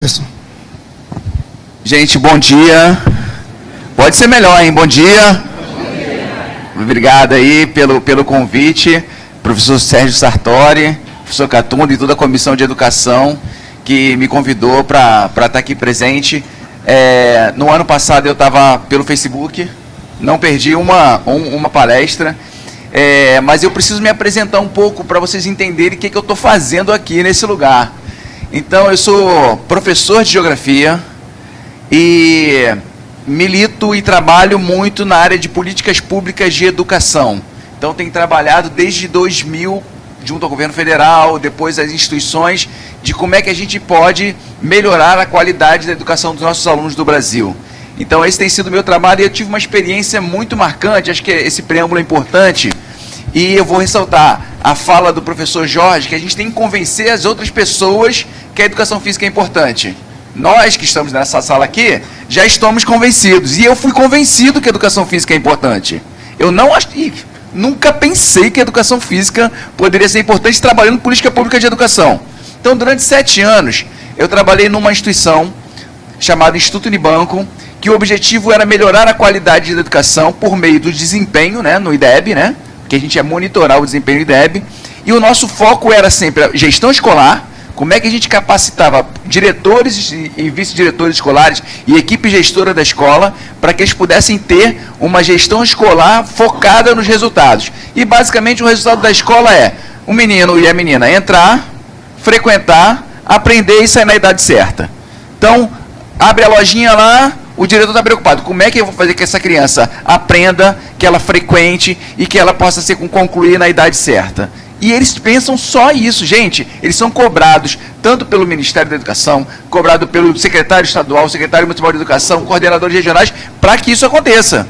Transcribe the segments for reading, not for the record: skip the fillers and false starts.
professor. Gente, bom dia. Pode ser melhor, hein? Bom dia. Obrigado aí pelo convite, professor Sérgio Sartori, professor Catunda e toda a comissão de educação que me convidou para estar aqui presente. No ano passado eu estava pelo Facebook, não perdi uma palestra, mas eu preciso me apresentar um pouco para vocês entenderem o que eu estou fazendo aqui nesse lugar. Então, eu sou professor de geografia e milito e trabalho muito na área de políticas públicas de educação. Então, tenho trabalhado desde 2000, junto ao governo federal, depois as instituições, de como é que a gente pode melhorar a qualidade da educação dos nossos alunos do Brasil. Então, esse tem sido o meu trabalho e eu tive uma experiência muito marcante, acho que esse preâmbulo é importante, e eu vou ressaltar a fala do professor Jorge, que a gente tem que convencer as outras pessoas que a educação física é importante. Nós que estamos nessa sala aqui, já estamos convencidos. E eu fui convencido que a educação física é importante. Eu nunca pensei que a educação física poderia ser importante trabalhando em política pública de educação. Então, durante 7 anos, eu trabalhei numa instituição chamada Instituto Unibanco, que o objetivo era melhorar a qualidade da educação por meio do desempenho, né, no IDEB, né, que a gente ia monitorar o desempenho do IDEB, e o nosso foco era sempre a gestão escolar, como é que a gente capacitava diretores e vice-diretores escolares e equipe gestora da escola para que eles pudessem ter uma gestão escolar focada nos resultados. E, basicamente, o resultado da escola é o menino e a menina entrar, frequentar, aprender e sair na idade certa. Então, abre a lojinha lá, o diretor está preocupado. Como é que eu vou fazer que essa criança aprenda, que ela frequente e que ela possa concluir na idade certa? E eles pensam só isso, gente. Eles são cobrados tanto pelo Ministério da Educação, cobrado pelo secretário estadual, secretário municipal de educação, coordenadores regionais, para que isso aconteça.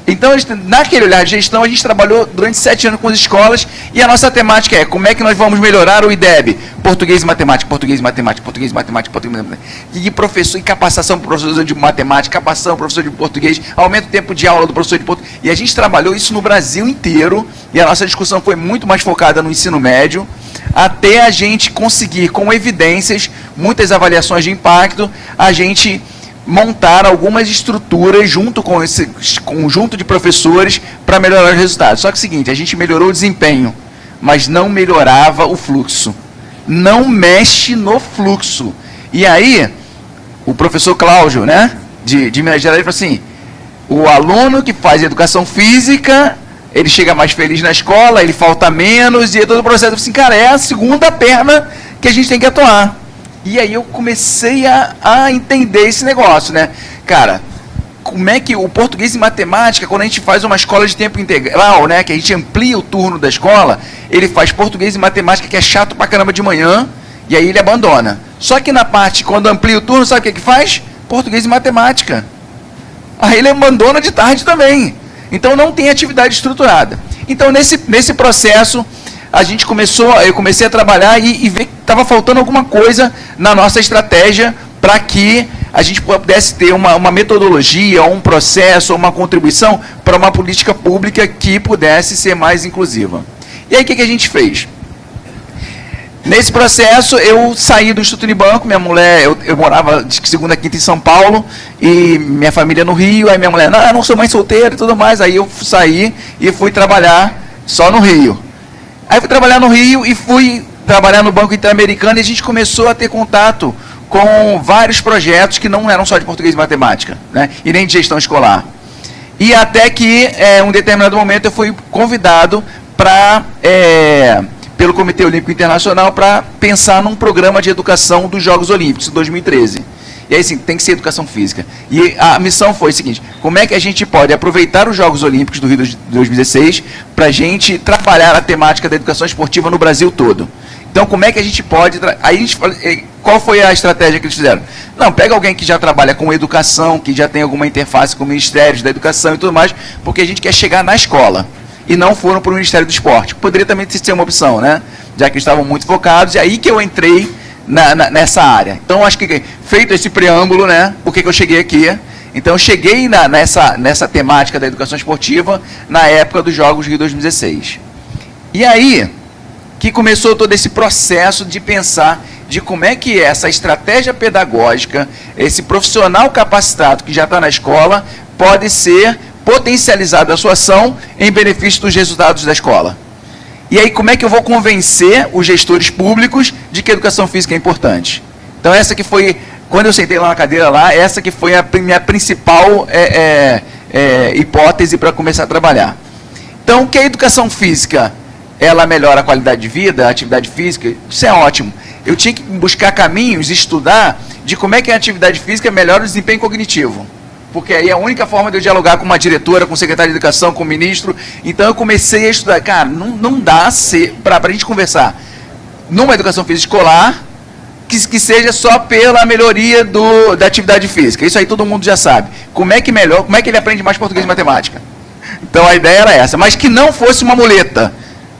Então, naquele olhar de gestão, a gente trabalhou durante 7 anos com as escolas e a nossa temática é como é que nós vamos melhorar o IDEB? Português e matemática, português e matemática, português e matemática, português e matemática. E professor, e capacitação para o professor de matemática, capacitação para o professor de português, aumenta o tempo de aula do professor de português. E a gente trabalhou isso no Brasil inteiro e a nossa discussão foi muito mais focada no ensino médio, até a gente conseguir, com evidências, muitas avaliações de impacto, a gente montar algumas estruturas junto com esse conjunto de professores para melhorar os resultados. Só que é o seguinte, a gente melhorou o desempenho, mas não melhorava o fluxo. Não mexe no fluxo. E aí, o professor Cláudio, né, de Minas Gerais, ele falou assim, o aluno que faz educação física, ele chega mais feliz na escola, ele falta menos, e todo o processo, eu falei assim, cara, é a segunda perna que a gente tem que atuar. E aí eu comecei a entender esse negócio, né? Cara, como é que o português e matemática, quando a gente faz uma escola de tempo integral, né, que a gente amplia o turno da escola, ele faz português e matemática, que é chato pra caramba de manhã, e aí ele abandona. Só que na parte, quando amplia o turno, sabe o que que faz? Português e matemática. Aí ele abandona de tarde também. Então não tem atividade estruturada. Então nesse processo, eu comecei a trabalhar e ver que estava faltando alguma coisa na nossa estratégia para que a gente pudesse ter uma metodologia, um processo, uma contribuição para uma política pública que pudesse ser mais inclusiva. E aí o que a gente fez? Nesse processo, eu saí do Instituto Unibanco, minha mulher, eu morava de segunda a quinta em São Paulo, e minha família no Rio, aí minha mulher, não, eu não sou mãe solteira e tudo mais, aí eu saí e fui trabalhar só no Rio. Aí fui trabalhar no Rio e fui trabalhar no Banco Interamericano e a gente começou a ter contato com vários projetos que não eram só de português e matemática, né, e nem de gestão escolar. E até que, em um determinado momento, eu fui convidado pelo Comitê Olímpico Internacional para pensar num programa de educação dos Jogos Olímpicos, em 2013. E aí, sim, tem que ser educação física. E a missão foi a seguinte, como é que a gente pode aproveitar os Jogos Olímpicos do Rio de 2016 para a gente trabalhar a temática da educação esportiva no Brasil todo? Então, como é que a gente pode... Qual foi a estratégia que eles fizeram? Não, pega alguém que já trabalha com educação, que já tem alguma interface com ministérios da educação e tudo mais, porque a gente quer chegar na escola. E não foram para o Ministério do Esporte. Poderia também ser uma opção, né? Já que eles estavam muito focados, e aí que eu entrei nessa área. Então, acho que, feito esse preâmbulo, né, por que eu cheguei aqui? Então, eu cheguei nessa temática da educação esportiva na época dos Jogos Rio 2016. E aí que começou todo esse processo de pensar de como é que essa estratégia pedagógica, esse profissional capacitado que já está na escola, pode ser potencializado a sua ação em benefício dos resultados da escola. E aí, como é que eu vou convencer os gestores públicos de que a educação física é importante? Então, essa que foi, quando eu sentei lá na cadeira, essa que foi a minha principal hipótese para começar a trabalhar. Então, que a educação física, ela melhora a qualidade de vida, a atividade física, isso é ótimo. Eu tinha que buscar caminhos, estudar, de como é que a atividade física melhora o desempenho cognitivo. Porque aí é a única forma de eu dialogar com uma diretora, com o secretário de educação, com o ministro. Então eu comecei a estudar. Cara, não dá para a gente conversar numa educação física escolar que seja só pela melhoria da atividade física. Isso aí todo mundo já sabe. Como é que ele aprende mais português e matemática? Então a ideia era essa. Mas que não fosse uma muleta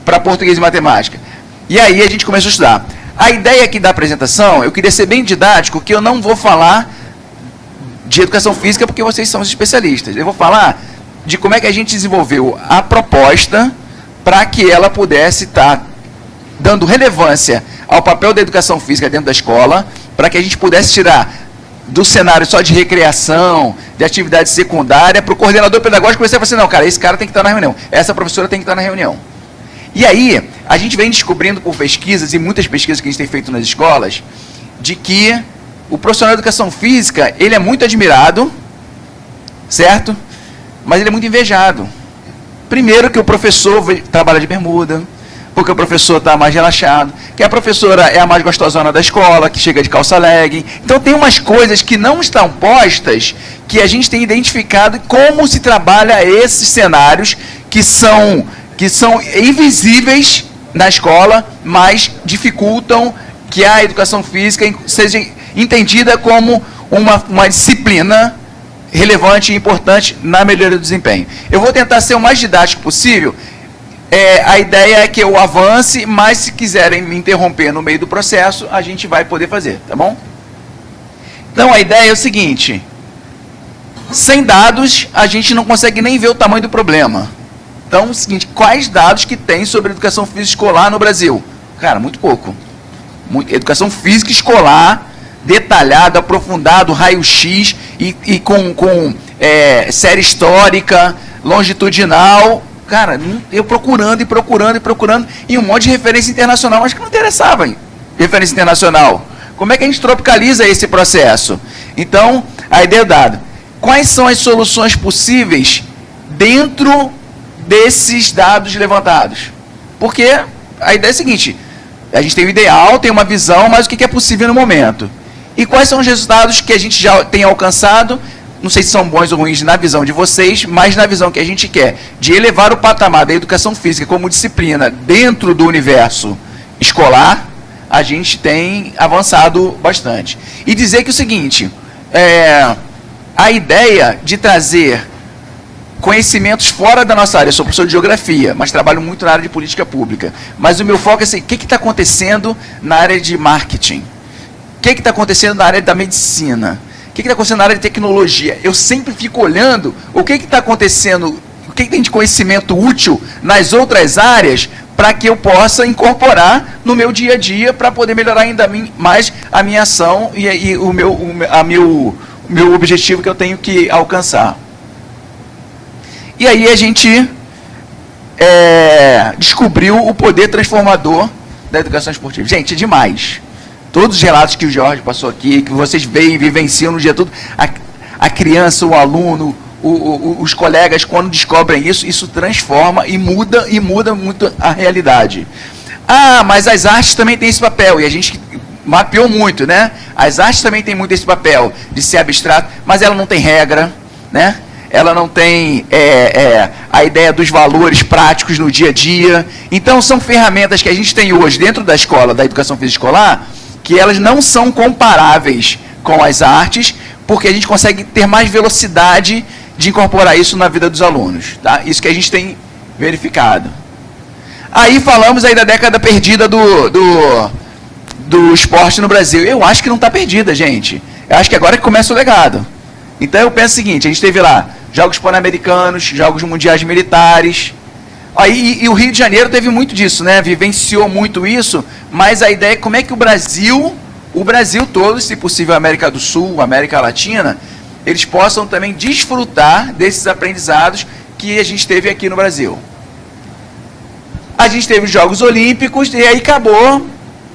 para português e matemática. E aí a gente começou a estudar. A ideia aqui da apresentação, eu queria ser bem didático, que eu não vou falar de educação física, porque vocês são os especialistas. Eu vou falar de como é que a gente desenvolveu a proposta para que ela pudesse estar dando relevância ao papel da educação física dentro da escola, para que a gente pudesse tirar do cenário só de recreação, de atividade secundária, para o coordenador pedagógico você falar assim, não, cara, esse cara tem que estar na reunião, essa professora tem que estar na reunião. E aí, a gente vem descobrindo por pesquisas, e muitas pesquisas que a gente tem feito nas escolas, de que o profissional de educação física, ele é muito admirado, certo? Mas ele é muito invejado. Primeiro que o professor trabalha de bermuda, porque o professor está mais relaxado, que a professora é a mais gostosona da escola, que chega de calça legging. Então tem umas coisas que não estão postas, que a gente tem identificado como se trabalha esses cenários que são invisíveis na escola, mas dificultam que a educação física seja entendida como uma disciplina relevante e importante na melhoria do desempenho. Eu vou tentar ser o mais didático possível. A ideia é que eu avance, mas se quiserem me interromper no meio do processo, a gente vai poder fazer, tá bom? Então a ideia é o seguinte: sem dados, a gente não consegue nem ver o tamanho do problema. Então é o seguinte, quais dados que tem sobre educação física escolar no Brasil? Cara, muito pouco. Educação física escolar, detalhado, aprofundado, raio-x e com série histórica, longitudinal. Cara, eu procurando e um monte de referência internacional, mas que não interessava em referência internacional. Como é que a gente tropicaliza esse processo? Então, a ideia é dada. Quais são as soluções possíveis dentro desses dados levantados? Porque a ideia é a seguinte, a gente tem o ideal, tem uma visão, mas o que é possível no momento? E quais são os resultados que a gente já tem alcançado? Não sei se são bons ou ruins na visão de vocês, mas na visão que a gente quer, de elevar o patamar da educação física como disciplina dentro do universo escolar, a gente tem avançado bastante. E dizer que o seguinte, a ideia de trazer conhecimentos fora da nossa área, eu sou professor de geografia, mas trabalho muito na área de política pública, mas o meu foco é assim, o que está acontecendo na área de marketing? O que está acontecendo na área da medicina? O que está acontecendo na área de tecnologia? Eu sempre fico olhando o que está acontecendo, o que tem de conhecimento útil nas outras áreas para que eu possa incorporar no meu dia a dia para poder melhorar ainda mais a minha ação e o meu objetivo que eu tenho que alcançar. E aí a gente descobriu o poder transformador da educação esportiva. Gente, é demais. Todos os relatos que o Jorge passou aqui, que vocês veem e vivenciam no dia todo, a criança, o aluno, os colegas, quando descobrem isso, isso transforma e muda muito a realidade. Ah, mas as artes também têm esse papel, e a gente mapeou muito, né? As artes também têm muito esse papel de ser abstrato, mas ela não tem regra, né? Ela não tem a ideia dos valores práticos no dia a dia. Então, são ferramentas que a gente tem hoje dentro da escola, da educação física escolar, que elas não são comparáveis com as artes, porque a gente consegue ter mais velocidade de incorporar isso na vida dos alunos. Tá? Isso que a gente tem verificado. Aí falamos aí da década perdida do esporte no Brasil. Eu acho que não está perdida, gente. Eu acho que agora que começa o legado. Então eu penso o seguinte, a gente teve lá Jogos Pan-Americanos, Jogos Mundiais Militares. Aí, e o Rio de Janeiro teve muito disso, né? Vivenciou muito isso, mas a ideia é como é que o Brasil todo, se possível a América do Sul, a América Latina, eles possam também desfrutar desses aprendizados que a gente teve aqui no Brasil. A gente teve os Jogos Olímpicos e aí acabou,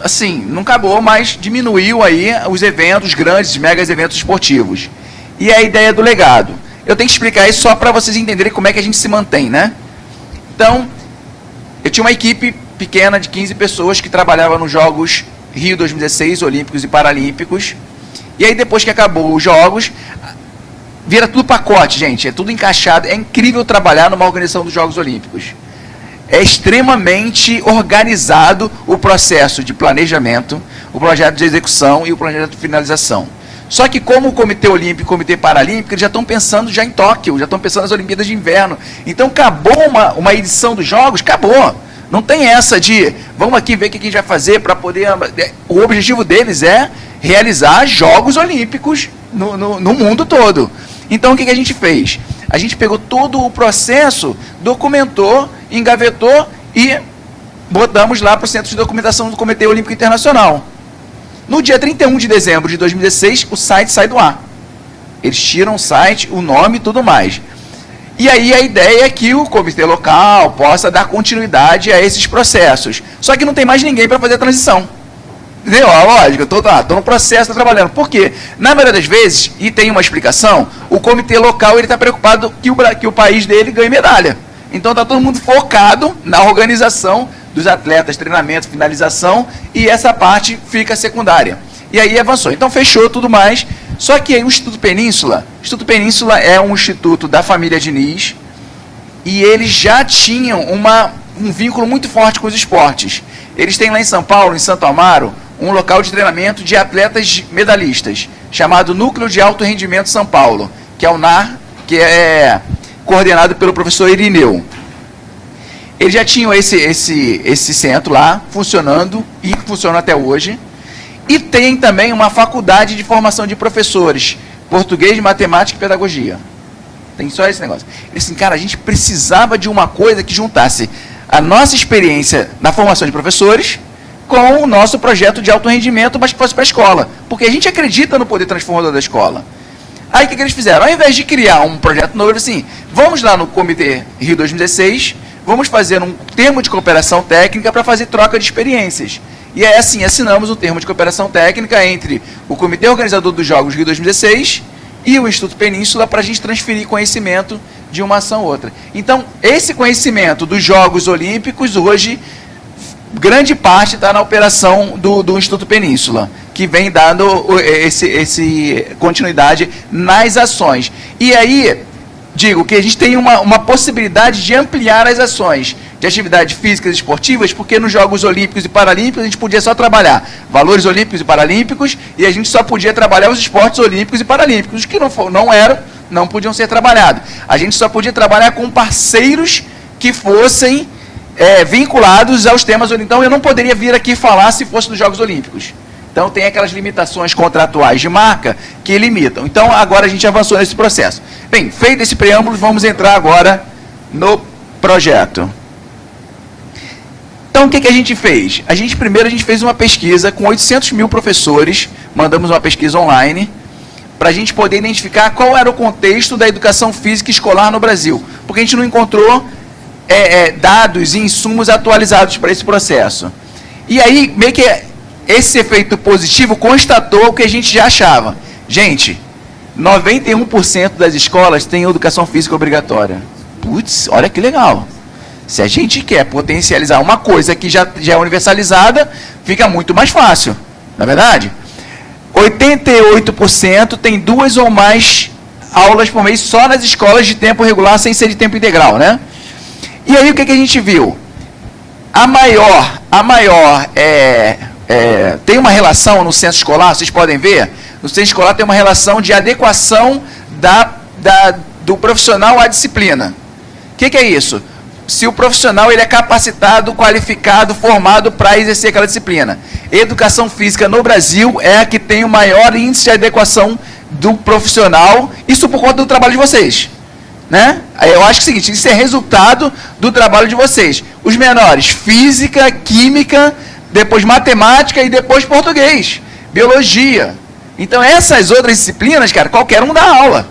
assim, não acabou, mas diminuiu aí os eventos grandes, megas eventos esportivos. E a ideia do legado. Eu tenho que explicar isso só para vocês entenderem como é que a gente se mantém, né? Então, eu tinha uma equipe pequena de 15 pessoas que trabalhava nos Jogos Rio 2016, Olímpicos e Paralímpicos. E aí, depois que acabou os Jogos, vira tudo pacote, gente. É tudo encaixado. É incrível trabalhar numa organização dos Jogos Olímpicos. É extremamente organizado o processo de planejamento, o projeto de execução e o projeto de finalização. Só que como o Comitê Olímpico e o Comitê Paralímpico, eles já estão pensando já em Tóquio, já estão pensando nas Olimpíadas de Inverno. Então, acabou uma edição dos Jogos, acabou. Não tem essa de, vamos aqui ver o que a gente vai fazer para poder... O objetivo deles é realizar Jogos Olímpicos no mundo todo. Então, o que a gente fez? A gente pegou todo o processo, documentou, engavetou e botamos lá para o Centro de Documentação do Comitê Olímpico Internacional. No dia 31 de dezembro de 2016, o site sai do ar. Eles tiram o site, o nome e tudo mais. E aí a ideia é que o comitê local possa dar continuidade a esses processos. Só que não tem mais ninguém para fazer a transição. Entendeu? Lógico, estou no processo, estou trabalhando. Por quê? Na maioria das vezes, e tem uma explicação, o comitê local está preocupado que o país dele ganhe medalha. Então está todo mundo focado na organização dos atletas, treinamento, finalização, e essa parte fica secundária. E aí avançou. Então fechou tudo mais. Só que aí o Instituto Península é um instituto da família Diniz, e eles já tinham um vínculo muito forte com os esportes. Eles têm lá em São Paulo, em Santo Amaro, um local de treinamento de atletas medalhistas, chamado Núcleo de Alto Rendimento São Paulo, que é o NAR, que é coordenado pelo professor Irineu. Eles já tinham esse centro lá, funcionando, e funciona até hoje. E tem também uma faculdade de formação de professores, português, matemática e pedagogia. Tem só esse negócio. Eles assim, cara, a gente precisava de uma coisa que juntasse a nossa experiência na formação de professores com o nosso projeto de alto rendimento, mas que fosse para a escola. Porque a gente acredita no poder transformador da escola. Aí o que eles fizeram? Ao invés de criar um projeto novo, eles assim, vamos lá no Comitê Rio 2016, vamos fazer um termo de cooperação técnica para fazer troca de experiências. E é assim, assinamos um termo de cooperação técnica entre o Comitê Organizador dos Jogos Rio 2016 e o Instituto Península para a gente transferir conhecimento de uma ação a outra. Então, esse conhecimento dos Jogos Olímpicos, hoje, grande parte está na operação do Instituto Península, que vem dando esse continuidade nas ações. E aí, digo que a gente tem uma possibilidade de ampliar as ações de atividades físicas e esportivas, porque nos Jogos Olímpicos e Paralímpicos a gente podia só trabalhar valores olímpicos e paralímpicos, e a gente só podia trabalhar os esportes olímpicos e paralímpicos, os que não podiam ser trabalhados. A gente só podia trabalhar com parceiros que fossem vinculados aos temas olímpicos. Então eu não poderia vir aqui falar se fosse dos Jogos Olímpicos. Então tem aquelas limitações contratuais de marca que limitam. Então agora a gente avançou nesse processo. Bem, feito esse preâmbulo, vamos entrar agora no projeto. Então o que a gente fez? Primeiro a gente fez uma pesquisa com 800 mil professores, mandamos uma pesquisa online, para a gente poder identificar qual era o contexto da educação física escolar no Brasil. Porque a gente não encontrou dados e insumos atualizados para esse processo. E aí, meio que esse efeito positivo constatou o que a gente já achava. Gente, 91% das escolas têm educação física obrigatória. Putz, olha que legal. Se a gente quer potencializar uma coisa que já é universalizada, fica muito mais fácil. Não é verdade? 88% tem 2 ou mais aulas por mês só nas escolas de tempo regular, sem ser de tempo integral, né? E aí o que a gente viu? A maior tem uma relação no censo escolar, vocês podem ver, no censo escolar tem uma relação de adequação do profissional à disciplina. O que é isso? Se o profissional ele é capacitado, qualificado, formado para exercer aquela disciplina. Educação física no Brasil é a que tem o maior índice de adequação do profissional, isso por conta do trabalho de vocês. né? Eu acho que é o seguinte, isso é resultado do trabalho de vocês. Os menores, física, química, depois matemática e depois português, biologia. Então essas outras disciplinas, cara, qualquer um dá aula.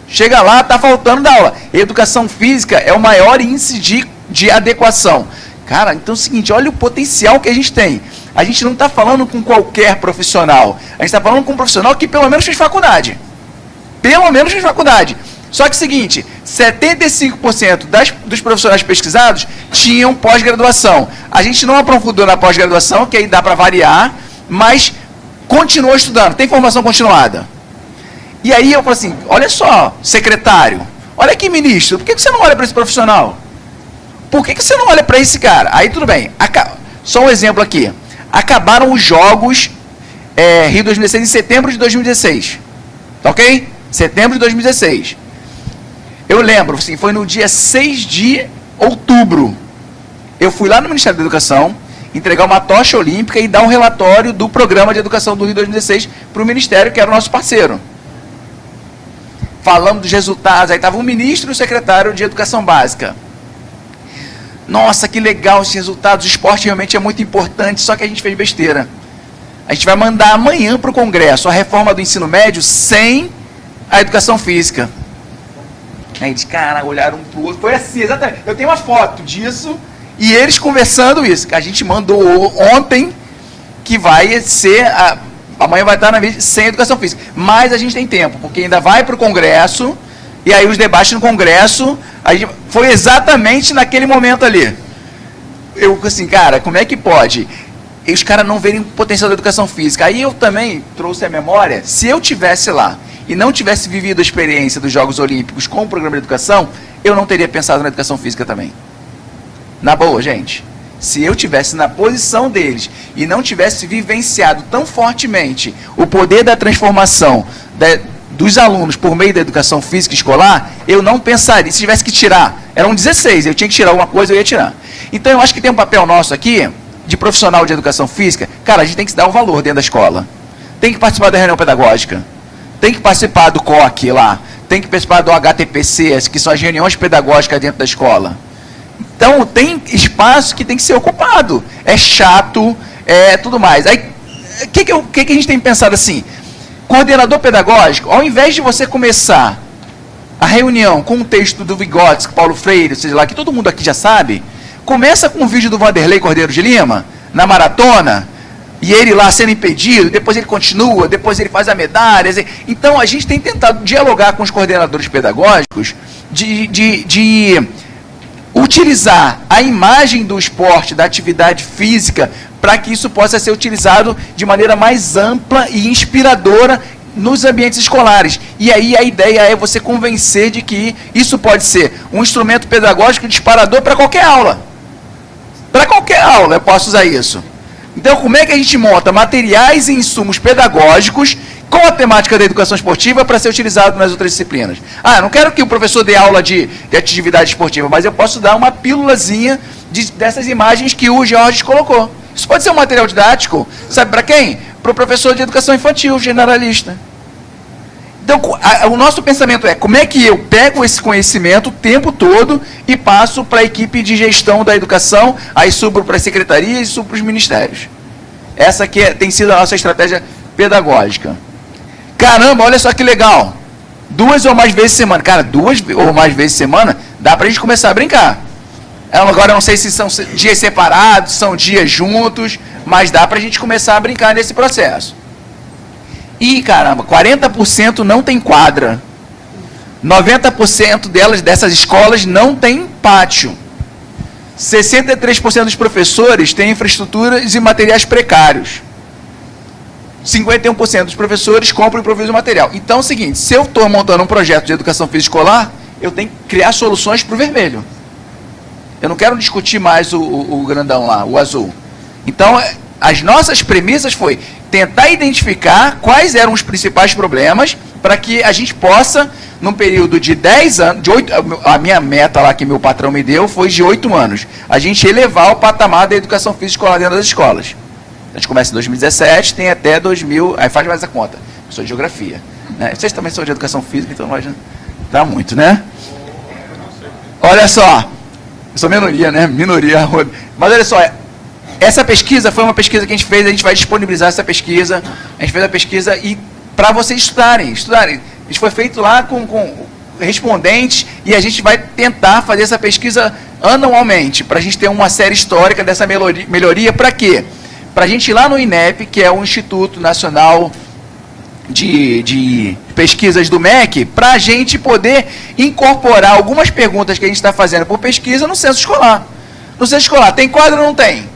Chega lá, tá faltando da aula. Educação física é o maior índice de adequação. Cara, então é o seguinte, olha o potencial que a gente tem. A gente não está falando com qualquer profissional. A gente está falando com um profissional que pelo menos fez faculdade. Pelo menos fez faculdade. Só que é o seguinte, 75% dos profissionais pesquisados tinham pós-graduação. A gente não aprofundou na pós-graduação, que aí dá para variar, mas continuou estudando, tem formação continuada. E aí eu falo assim, olha só, secretário, olha aqui, ministro, por que você não olha para esse profissional? Por que você não olha para esse cara? Aí tudo bem, só um exemplo aqui. Acabaram os Jogos Rio 2016 em setembro de 2016. Tá ok? Setembro de 2016. Eu lembro, assim, foi no dia 6 de outubro. Eu fui lá no Ministério da Educação, entregar uma tocha olímpica e dar um relatório do Programa de Educação do Rio 2016 para o Ministério, que era o nosso parceiro. Falamos dos resultados, aí estava o ministro e o secretário de Educação Básica. Nossa, que legal esses resultados, o esporte realmente é muito importante, só que a gente fez besteira. A gente vai mandar amanhã para o Congresso a reforma do ensino médio sem a educação física. Aí de cara, olharam um para o outro, foi assim, exatamente. Eu tenho uma foto disso e eles conversando isso. A gente mandou ontem que vai ser, amanhã vai estar na mídia sem educação física. Mas a gente tem tempo, porque ainda vai para o Congresso, e aí os debates no Congresso, foi exatamente naquele momento ali. Eu, assim, cara, como é que pode? E os caras não verem o potencial da educação física. Aí eu também trouxe a memória, se eu tivesse lá e não tivesse vivido a experiência dos Jogos Olímpicos com o programa de educação, eu não teria pensado na educação física também. Na boa, gente. Se eu tivesse na posição deles e não tivesse vivenciado tão fortemente o poder da transformação dos alunos por meio da educação física escolar, eu não pensaria, se tivesse que tirar, eram 16, eu tinha que tirar alguma coisa, eu ia tirar. Então eu acho que tem um papel nosso aqui, de profissional de educação física, cara, a gente tem que se dar o valor dentro da escola. Tem que participar da reunião pedagógica, tem que participar do COC lá, tem que participar do HTPC, que são as reuniões pedagógicas dentro da escola. Então tem espaço que tem que ser ocupado. É chato, tudo mais. Aí, o que a gente tem pensado assim? Coordenador pedagógico, ao invés de você começar a reunião com um texto do Vygotsky, Paulo Freire, seja lá, que todo mundo aqui já sabe, começa com um vídeo do Vanderlei Cordeiro de Lima, na maratona, e ele lá sendo impedido, depois ele continua, depois ele faz a medalha. Então a gente tem tentado dialogar com os coordenadores pedagógicos de utilizar a imagem do esporte, da atividade física, para que isso possa ser utilizado de maneira mais ampla e inspiradora nos ambientes escolares. E aí a ideia é você convencer de que isso pode ser um instrumento pedagógico disparador para qualquer aula. Para qualquer aula eu posso usar isso. Então, como é que a gente monta materiais e insumos pedagógicos com a temática da educação esportiva para ser utilizado nas outras disciplinas? Eu não quero que o professor dê aula de atividade esportiva, mas eu posso dar uma pílulazinha dessas imagens que o Georges colocou. Isso pode ser um material didático, sabe para quem? Para o professor de educação infantil, generalista. Então, o nosso pensamento é, como é que eu pego esse conhecimento o tempo todo e passo para a equipe de gestão da educação, aí subo para as secretarias e subo para os ministérios. Essa aqui tem sido a nossa estratégia pedagógica. Caramba, olha só que legal. 2 ou mais vezes por semana. Cara, 2 ou mais vezes por semana, dá para a gente começar a brincar. Agora, não sei se são dias separados, são dias juntos, mas dá para a gente começar a brincar nesse processo. E, caramba, 40% não tem quadra. 90% dessas escolas não tem pátio. 63% dos professores têm infraestruturas e materiais precários. 51% dos professores compram e improvisam material. Então é o seguinte, se eu estou montando um projeto de educação física escolar, eu tenho que criar soluções para o vermelho. Eu não quero discutir mais o grandão lá, o azul. Então, as nossas premissas foi tentar identificar quais eram os principais problemas para que a gente possa, num período de 10 anos, a minha meta lá que meu patrão me deu foi de 8 anos, a gente elevar o patamar da educação física escolar dentro das escolas. A gente começa em 2017, tem até 2000, aí faz mais a conta, eu sou de geografia. Né? Vocês também são de educação física, então não vai dar muito, né? Olha só, eu sou minoria, né? Minoria. Mas olha só, essa pesquisa foi uma pesquisa que a gente vai disponibilizar essa pesquisa. A gente fez a pesquisa e para vocês estudarem. Isso foi feito lá com respondentes e a gente vai tentar fazer essa pesquisa anualmente, para a gente ter uma série histórica dessa melhoria. Para quê? Para a gente ir lá no INEP, que é o Instituto Nacional de Pesquisas do MEC, para a gente poder incorporar algumas perguntas que a gente está fazendo por pesquisa no censo escolar. No censo escolar, tem quadro ou não tem?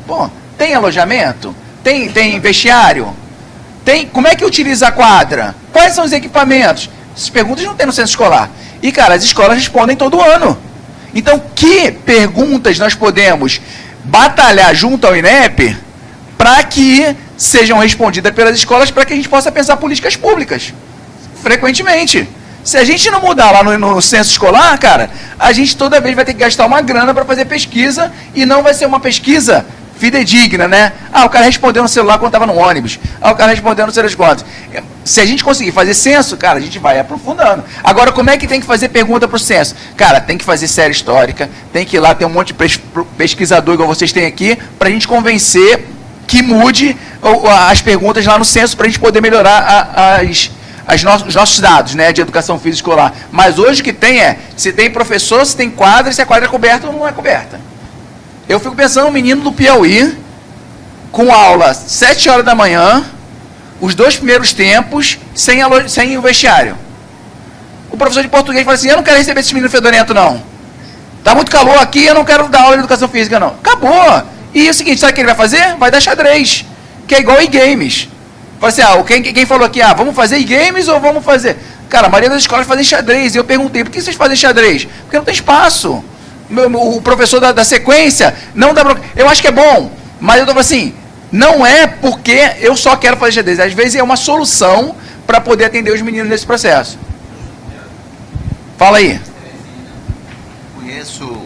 Bom, tem alojamento? Tem vestiário? Como é que utiliza a quadra? Quais são os equipamentos? Essas perguntas não tem no censo escolar. E, cara, as escolas respondem todo ano. Então, que perguntas nós podemos batalhar junto ao INEP para que sejam respondidas pelas escolas, para que a gente possa pensar políticas públicas, frequentemente. Se a gente não mudar lá no censo escolar, cara, a gente toda vez vai ter que gastar uma grana para fazer pesquisa e não vai ser uma pesquisa fidedigna, né? O cara respondeu no celular quando estava no ônibus. O cara respondeu no celular. Se a gente conseguir fazer censo, cara, a gente vai aprofundando. Agora, como é que tem que fazer pergunta para o censo? Cara, tem que fazer série histórica, tem que ir lá ter um monte de pesquisador igual vocês têm aqui, para a gente convencer que mude as perguntas lá no censo, para a gente poder melhorar os nossos dados, né, de educação física escolar. Mas hoje o que tem se tem professor, se tem quadra, se a quadra é coberta ou não é coberta. Eu fico pensando um menino do Piauí, com aula 7 horas da manhã, os 2 primeiros tempos, sem o vestiário. O professor de português fala assim, eu não quero receber esse menino fedorento, não. Tá muito calor aqui, eu não quero dar aula de educação física, não. Acabou. E é o seguinte, sabe o que ele vai fazer? Vai dar xadrez, que é igual e-games. Fala assim, quem falou aqui, vamos fazer e-games ou vamos fazer... Cara, a maioria das escolas fazem xadrez. E eu perguntei, por que vocês fazem xadrez? Porque não tem espaço. O professor da sequência não dá... Eu acho que é bom, mas eu estou falando assim, não é porque eu só quero fazer xadrez. Às vezes é uma solução para poder atender os meninos nesse processo. Fala aí. Conheço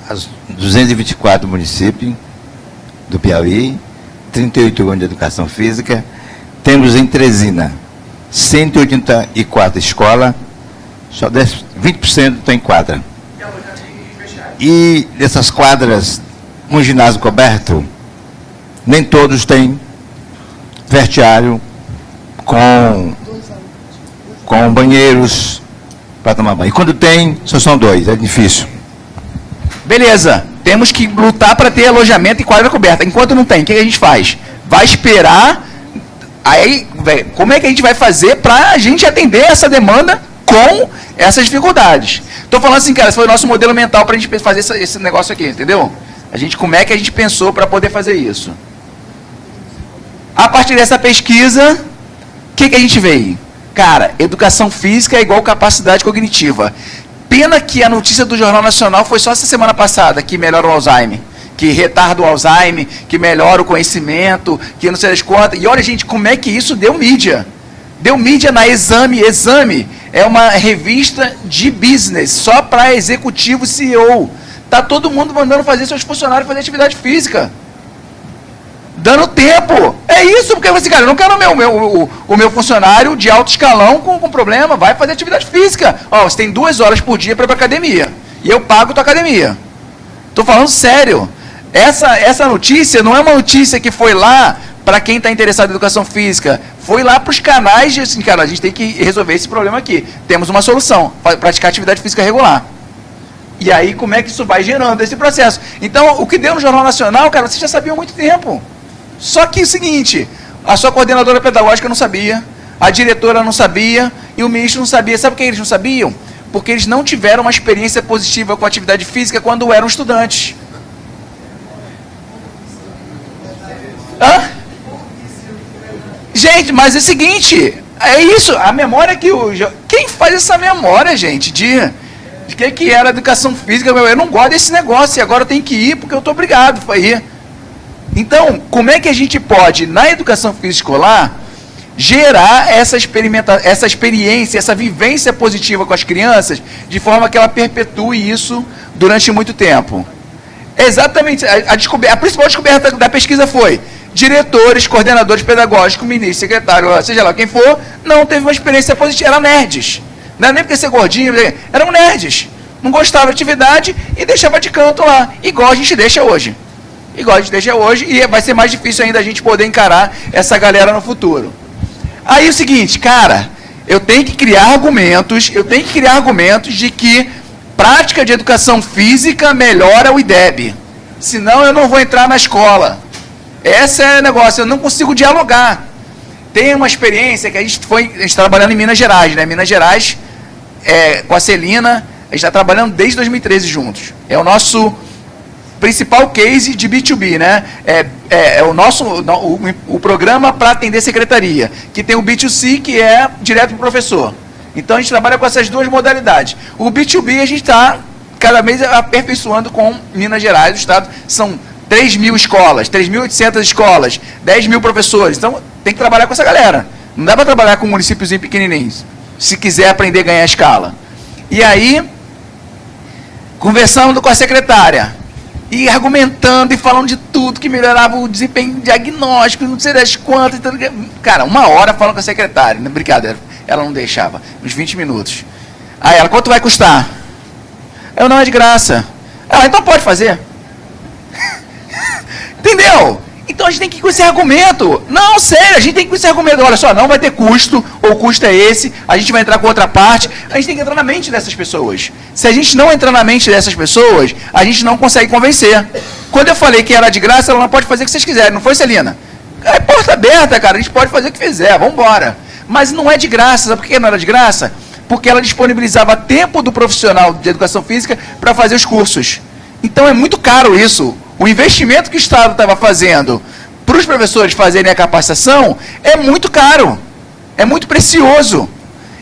as 224 municípios do Piauí, 38 anos de educação física. Temos em Teresina 184 escolas, só 20% tem quadra. E dessas quadras, um ginásio coberto, nem todos têm vestiário com banheiros para tomar banho. E quando tem, só são 2, é difícil. Beleza, temos que lutar para ter alojamento e quadra coberta. Enquanto não tem, o que a gente faz? Vai esperar, aí, como é que a gente vai fazer para a gente atender essa demanda com essas dificuldades? Estou falando assim, cara, esse foi o nosso modelo mental para a gente fazer esse negócio aqui, entendeu? Como é que a gente pensou para poder fazer isso? A partir dessa pesquisa, o que a gente veio? Cara, educação física é igual capacidade cognitiva. Pena que a notícia do Jornal Nacional foi só essa semana passada, que melhora o Alzheimer, que retarda o Alzheimer, que melhora o conhecimento, que não sei das quantas. E olha, gente, como é que isso deu mídia? Deu mídia na Exame. Exame é uma revista de business, só para executivo e CEO. Tá todo mundo mandando fazer seus funcionários fazer atividade física. Dando tempo. É isso, porque assim, cara, eu não quero o meu funcionário de alto escalão com problema, vai fazer atividade física. Você tem 2 horas por dia para ir para academia. E eu pago tua academia. Estou falando sério. Essa notícia não é uma notícia que foi lá para quem está interessado em educação física. Foi lá para os canais de assim, cara, a gente tem que resolver esse problema aqui. Temos uma solução, praticar atividade física regular. E aí, como é que isso vai gerando esse processo? Então, o que deu no Jornal Nacional, cara, vocês já sabiam há muito tempo. Só que é o seguinte, a sua coordenadora pedagógica não sabia, a diretora não sabia e o ministro não sabia. Sabe por que eles não sabiam? Porque eles não tiveram uma experiência positiva com a atividade física quando eram estudantes. Hã? Gente, mas é o seguinte, é isso, a memória que quem faz essa memória, gente, de que era educação física? Eu não gosto desse negócio e agora eu tenho que ir porque eu estou obrigado a ir. Então, como é que a gente pode, na educação física escolar, gerar essa experiência, essa vivência positiva com as crianças, de forma que ela perpetue isso durante muito tempo? Exatamente, a principal descoberta da pesquisa foi: diretores, coordenadores pedagógicos, ministro, secretário, seja lá quem for, não teve uma experiência positiva, eram nerds. Não era nem porque ser gordinho, eram nerds. não gostava da atividade e deixava de canto lá, igual a gente deixa hoje. Igual a gente deixa hoje, e vai ser mais difícil ainda a gente poder encarar essa galera no futuro. Aí é o seguinte, cara, eu tenho que criar argumentos de que prática de educação física melhora o IDEB. Senão eu não vou entrar na escola. Esse é o negócio, eu não consigo dialogar. Tem uma experiência que a gente trabalhando em Minas Gerais, né? Minas Gerais, com a Celina, a gente está trabalhando desde 2013 juntos. É o nosso principal case de B2B, né? O programa para atender secretaria, que tem o B2C, que é direto para o professor. Então a gente trabalha com essas duas modalidades. O B2B a gente está cada vez aperfeiçoando com Minas Gerais. O estado são 3.000 escolas, 3.800 escolas, 10 mil professores. Então tem que trabalhar com essa galera. Não dá para trabalhar com municípios pequenininhos, se quiser aprender a ganhar escala. E aí, conversando com a secretária, e argumentando e falando de tudo que melhorava o desempenho diagnóstico, não sei das quantas. Então, cara, 1 hora falando com a secretária. Não, brincadeira, ela não deixava. Uns 20 minutos. Aí ela, quanto vai custar? Eu, não, é de graça. Ela, então pode fazer. Entendeu? Então a gente tem que ir com esse argumento. Não, sério, a gente tem que ir com esse argumento. Olha só, não vai ter custo, ou o custo é esse, a gente vai entrar com outra parte. A gente tem que entrar na mente dessas pessoas. Se a gente não entrar na mente dessas pessoas, a gente não consegue convencer. Quando eu falei que era de graça, ela não pode fazer o que vocês quiserem, não foi, Celina? É porta aberta, cara, a gente pode fazer o que fizer, vamos embora. Mas não é de graça, sabe por que não era de graça? Porque ela disponibilizava tempo do profissional de educação física para fazer os cursos. Então é muito caro isso. O investimento que o Estado estava fazendo para os professores fazerem a capacitação é muito caro, é muito precioso.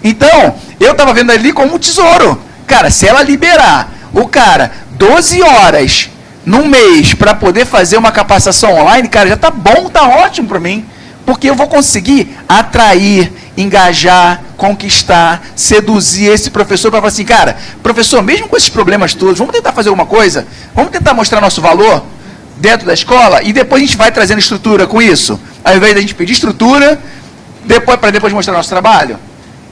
Então, eu estava vendo ali como um tesouro. Cara, se ela liberar o cara 12 horas num mês para poder fazer uma capacitação online, cara, já está bom, está ótimo para mim. Porque eu vou conseguir atrair, engajar, conquistar, seduzir esse professor para falar assim, cara, professor, mesmo com esses problemas todos, vamos tentar fazer alguma coisa? Vamos tentar mostrar nosso valor dentro da escola e depois a gente vai trazendo estrutura com isso? Ao invés da gente pedir estrutura, para depois mostrar nosso trabalho?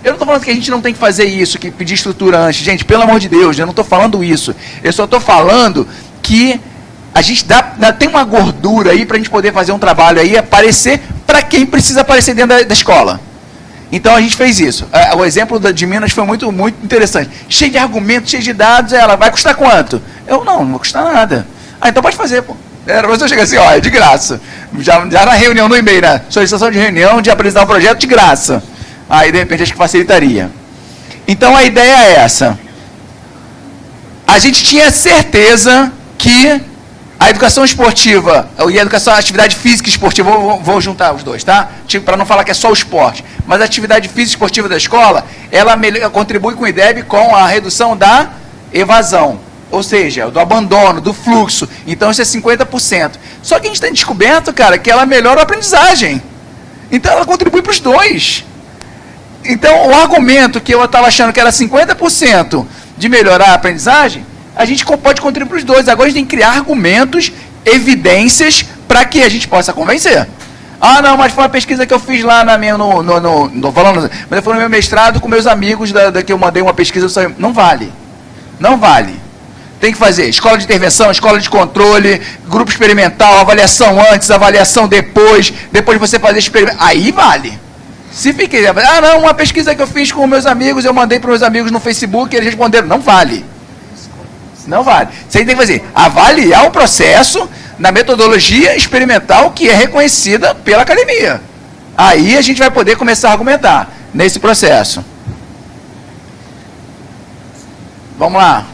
Eu não estou falando que a gente não tem que fazer isso, que pedir estrutura antes. Gente, pelo amor de Deus, eu não estou falando isso. Eu só estou falando que a gente tem uma gordura aí para a gente poder fazer um trabalho aí, aparecer para quem precisa aparecer dentro da escola. Então a gente fez isso. O exemplo de Minas foi muito, muito interessante. Cheio de argumentos, cheio de dados. Ela, vai custar quanto? Eu, não vai custar nada. Ah, então pode fazer, pô. Era você chega assim, ó, é de graça. Já na reunião, no e-mail, né? Solicitação de reunião, de apresentar um projeto de graça. Aí, de repente, acho que facilitaria. Então a ideia é essa. A gente tinha certeza que a educação esportiva e a atividade física e esportiva, vou juntar os dois, tá? Tipo, para não falar que é só o esporte, mas a atividade física e esportiva da escola, ela contribui com o IDEB com a redução da evasão, ou seja, do abandono, do fluxo. Então isso é 50%. Só que a gente tem descoberto, cara, que ela melhora a aprendizagem. Então ela contribui para os dois. Então o argumento que eu estava achando que era 50% de melhorar a aprendizagem, a gente pode contribuir para os dois. Agora a gente tem que criar argumentos, evidências, para que a gente possa convencer. Ah, não, mas foi uma pesquisa que eu fiz lá na minha, não falando, mas foi no meu mestrado com meus amigos, que eu mandei uma pesquisa, não vale. Não vale. Tem que fazer escola de intervenção, escola de controle, grupo experimental, avaliação antes, avaliação depois você fazer experimento. Aí vale. Se fiquei, não, uma pesquisa que eu fiz com meus amigos, eu mandei para meus amigos no Facebook, eles responderam, não vale. Não vale. Você tem que fazer, avaliar o processo na metodologia experimental que é reconhecida pela academia. Aí a gente vai poder começar a argumentar nesse processo. Vamos lá.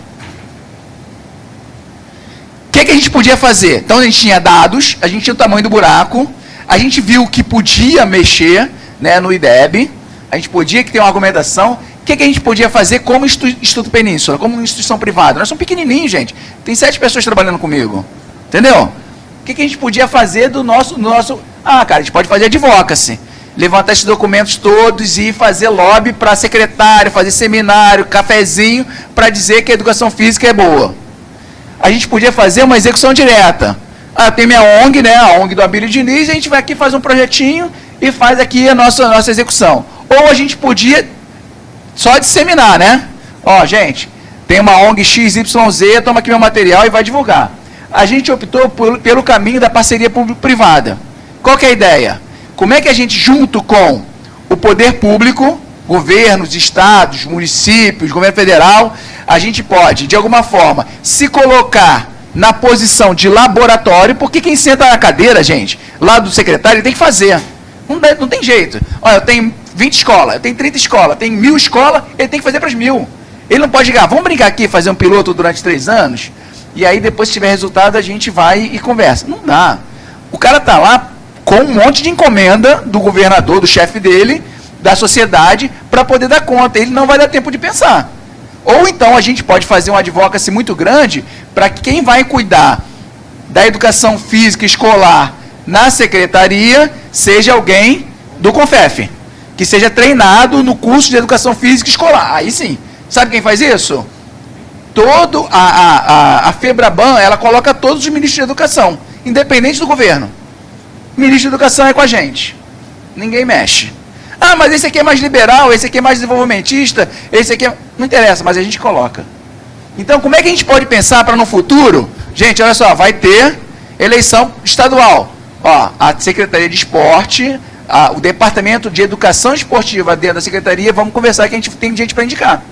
O que a gente podia fazer? Então a gente tinha dados, a gente tinha o tamanho do buraco, a gente viu que podia mexer, né, no IDEB, a gente podia ter uma argumentação. O que a gente podia fazer como Instituto Península, como instituição privada? Nós somos pequenininhos, gente. Tem 7 pessoas trabalhando comigo. Entendeu? O que a gente podia fazer do nosso... cara, a gente pode fazer advocacy. Levantar esses documentos todos e fazer lobby para secretário, fazer seminário, cafezinho, para dizer que a educação física é boa. A gente podia fazer uma execução direta. Tem minha ONG, né? A ONG do Abílio Diniz, a gente vai aqui fazer um projetinho e faz aqui a nossa execução. Ou a gente podia só disseminar, né? Ó, gente, tem uma ONG XYZ, toma aqui meu material e vai divulgar. A gente optou pelo caminho da parceria público-privada. Qual que é a ideia? Como é que a gente, junto com o poder público, governos, estados, municípios, governo federal, a gente pode, de alguma forma, se colocar na posição de laboratório, porque quem senta na cadeira, gente, lá do secretário, ele tem que fazer. Não tem jeito. Olha, eu tenho 20 escolas, eu tenho 30 escolas, eu tenho 1000 escolas, ele tem que fazer para as 1000. Ele não pode ligar, vamos brincar aqui, fazer um piloto durante 3 anos, e aí depois, se tiver resultado, a gente vai e conversa. Não dá. O cara está lá com um monte de encomenda do governador, do chefe dele, da sociedade, para poder dar conta. Ele não vai dar tempo de pensar. Ou então a gente pode fazer um advocacy muito grande para que quem vai cuidar da educação física escolar na secretaria seja alguém do CONFEF, que seja treinado no curso de educação física escolar. Aí sim. Sabe quem faz isso? A FEBRABAN, ela coloca todos os ministros de educação, independente do governo. O ministro de educação é com a gente. Ninguém mexe. Ah, mas esse aqui é mais liberal, esse aqui é mais desenvolvimentista, esse aqui é... Não interessa, mas a gente coloca. Então, como é que a gente pode pensar para no futuro? Gente, olha só, vai ter eleição estadual. Ó, a Secretaria de Esporte, o Departamento de Educação Esportiva dentro da Secretaria, vamos conversar que a gente tem gente para indicar.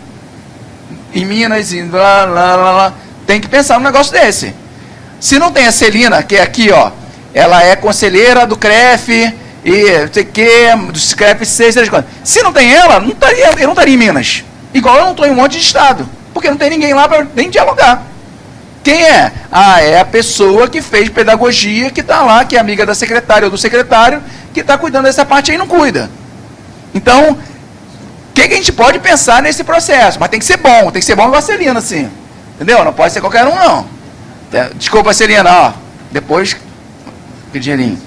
Em Minas, tem que pensar num negócio desse. Se não tem a Celina, que é aqui, ó, ela é conselheira do CREF, e não sei o que, do CREF 6, se não tem ela, eu não estaria em Minas. Igual eu não estou em um monte de estado, porque não tem ninguém lá para nem dialogar. Quem é? Ah, é a pessoa que fez pedagogia, que está lá, que é amiga da secretária ou do secretário, que está cuidando dessa parte aí e não cuida. Então, o que a gente pode pensar nesse processo? Mas tem que ser igual a Celina, assim. Entendeu? Não pode ser qualquer um, não. Desculpa, Celina, ó. Depois, dinheirinho.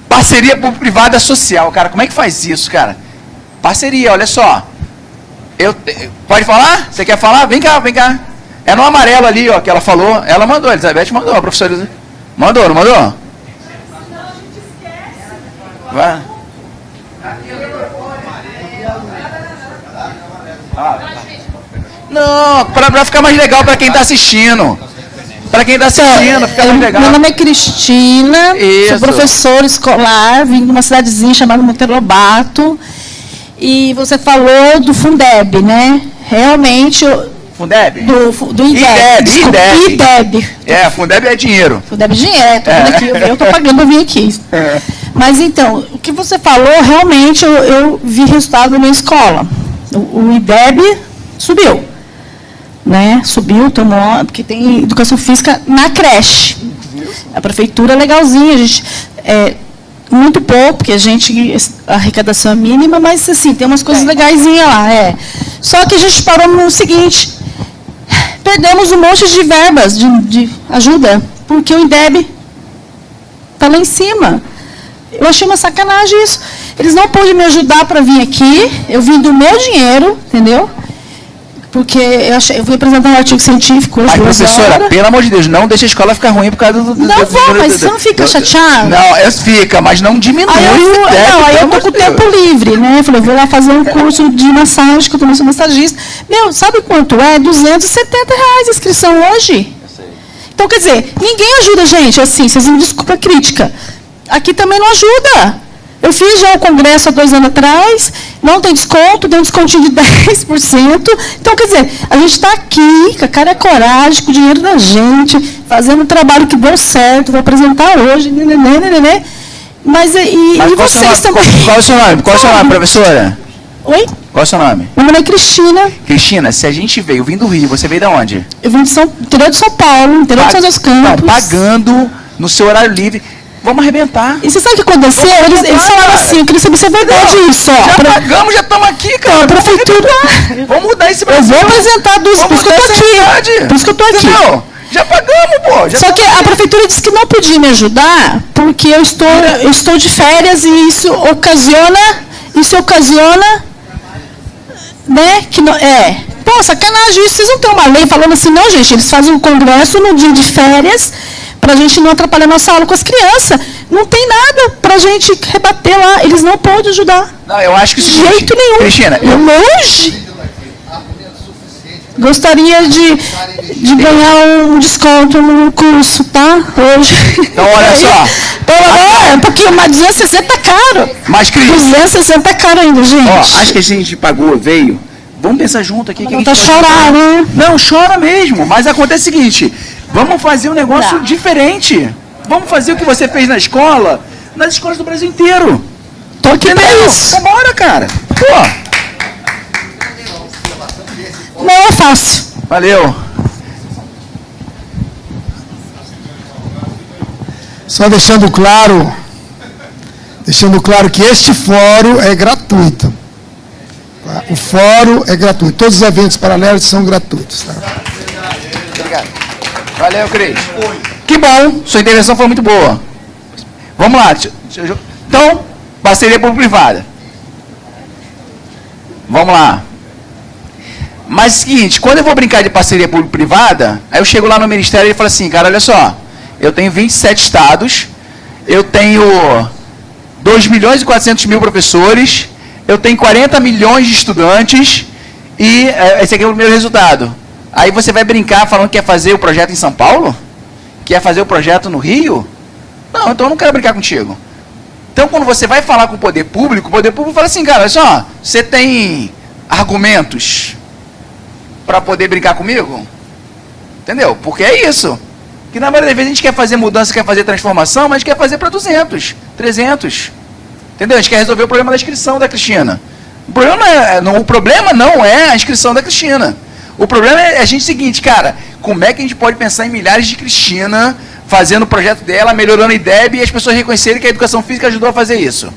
Parceria público-privada social, cara. Como é que faz isso, cara? Parceria, olha só. Pode falar? Você quer falar? Vem cá, vem cá. É no amarelo ali, ó, que ela falou. Ela mandou, a Elizabeth mandou, a professora. Mandou, não mandou? Senão a gente esquece. Vai. Não, para ficar mais legal para quem está assistindo. Para quem está assistindo, fica mais legal. Meu nome é Cristina, sou professora escolar, vim de uma cidadezinha chamada Monteiro Lobato. E você falou do Fundeb, né? Realmente... Fundeb? Do IDEB. IDEB. É, Fundeb é dinheiro. Fundeb é dinheiro, tô vendo aqui, eu estou pagando para vir aqui. Mas então, o que você falou, realmente eu vi resultado na minha escola. O IDEB subiu. Né? Subiu, tomou, porque tem educação física na creche. A prefeitura é legalzinha, a gente... muito pouco, porque a arrecadação é mínima, mas assim, tem umas coisas legaisinhas lá. Só que a gente parou no seguinte, perdemos um monte de verbas de ajuda, porque o IDEB está lá em cima. Eu achei uma sacanagem isso. Eles não pôde me ajudar para vir aqui, eu vim do meu dinheiro, entendeu? Porque eu fui apresentar um artigo científico hoje. Mas, professora, pelo amor de Deus, não deixa a escola ficar ruim por causa do... Mas você não fica chateado? Não, fica, mas não diminui. Aí eu tô com o tempo livre, né? Eu falei, vou lá fazer um curso de massagem, que eu também sou massagista. Meu, sabe quanto é? R$270 a inscrição hoje. Então, quer dizer, ninguém ajuda a gente, assim, vocês me desculpem a crítica. Aqui também não ajuda. Eu fiz já o congresso há 2 anos atrás, não tem desconto, tem um descontinho de 10%. Então, quer dizer, a gente está aqui, com a cara e a coragem, com o dinheiro da gente, fazendo um trabalho que deu certo, vou apresentar hoje, Mas vocês também... Qual é o seu nome? Qual é o seu nome, professora? Oi? Qual é o seu nome? Meu nome é Cristina. Cristina, se a gente vim do Rio, você veio de onde? Eu vim do interior de São Paulo, interior de São José dos Campos. Não, pagando no seu horário livre. Vamos arrebentar. E você sabe o que aconteceu? Eles falaram assim, eu queria saber se é verdade isso. Já pagamos, já estamos aqui, cara. A prefeitura... Vamos mudar esse Brasil. Eu vou apresentar por isso que eu estou aqui. Por isso que eu estou aqui. Entendeu? Já pagamos, pô. Só que a prefeitura disse que não podia me ajudar, porque eu estou de férias e isso ocasiona, né, que não, pô, sacanagem isso, vocês não têm uma lei falando assim, não, gente, eles fazem um congresso no dia de férias, para a gente não atrapalhar nossa aula com as crianças. Não tem nada para a gente rebater lá. Eles não podem ajudar. Não, eu acho que... De jeito nenhum. Cristina, longe. Gostaria de ganhar um desconto no curso, tá? Hoje. Então, olha só. Pelo amor, um pouquinho, mas 260 é caro. Mas, Cris, 260 é caro ainda, gente. ó, acho que a gente pagou, veio. Vamos pensar junto aqui. Não tá chorar, né? Não, chora mesmo. Mas acontece o seguinte, vamos fazer um negócio diferente. Vamos fazer o que você fez na escola, nas escolas do Brasil inteiro. Tô aqui pra isso. Vambora, cara. Pô. Não é fácil. Valeu. Só deixando claro que este fórum é gratuito. Tá? O fórum é gratuito. Todos os eventos paralelos são gratuitos. Tá? Obrigado. Valeu, Cris. Que bom. Sua intervenção foi muito boa. Vamos lá. Então, parceria público-privada. Vamos lá. Mas é o seguinte, quando eu vou brincar de parceria público-privada, aí eu chego lá no Ministério e ele fala assim, cara, olha só, eu tenho 27 estados, eu tenho 2 milhões e 400 mil professores, eu tenho 40 milhões de estudantes e esse aqui é o primeiro resultado. Aí você vai brincar falando que quer fazer o projeto em São Paulo? Quer fazer o projeto no Rio? Não, então eu não quero brincar contigo. Então, quando você vai falar com o poder público fala assim, cara, olha só, você tem argumentos para poder brincar comigo? Entendeu? Porque é isso. Que na maioria das vezes a gente quer fazer mudança, quer fazer transformação, mas quer fazer para 200, 300. Entendeu? A gente quer resolver o problema da inscrição da Cristina. O problema não é a inscrição da Cristina. O problema é a gente seguinte, cara, como é que a gente pode pensar em milhares de Cristina fazendo o projeto dela, melhorando a IDEB e as pessoas reconhecerem que a educação física ajudou a fazer isso?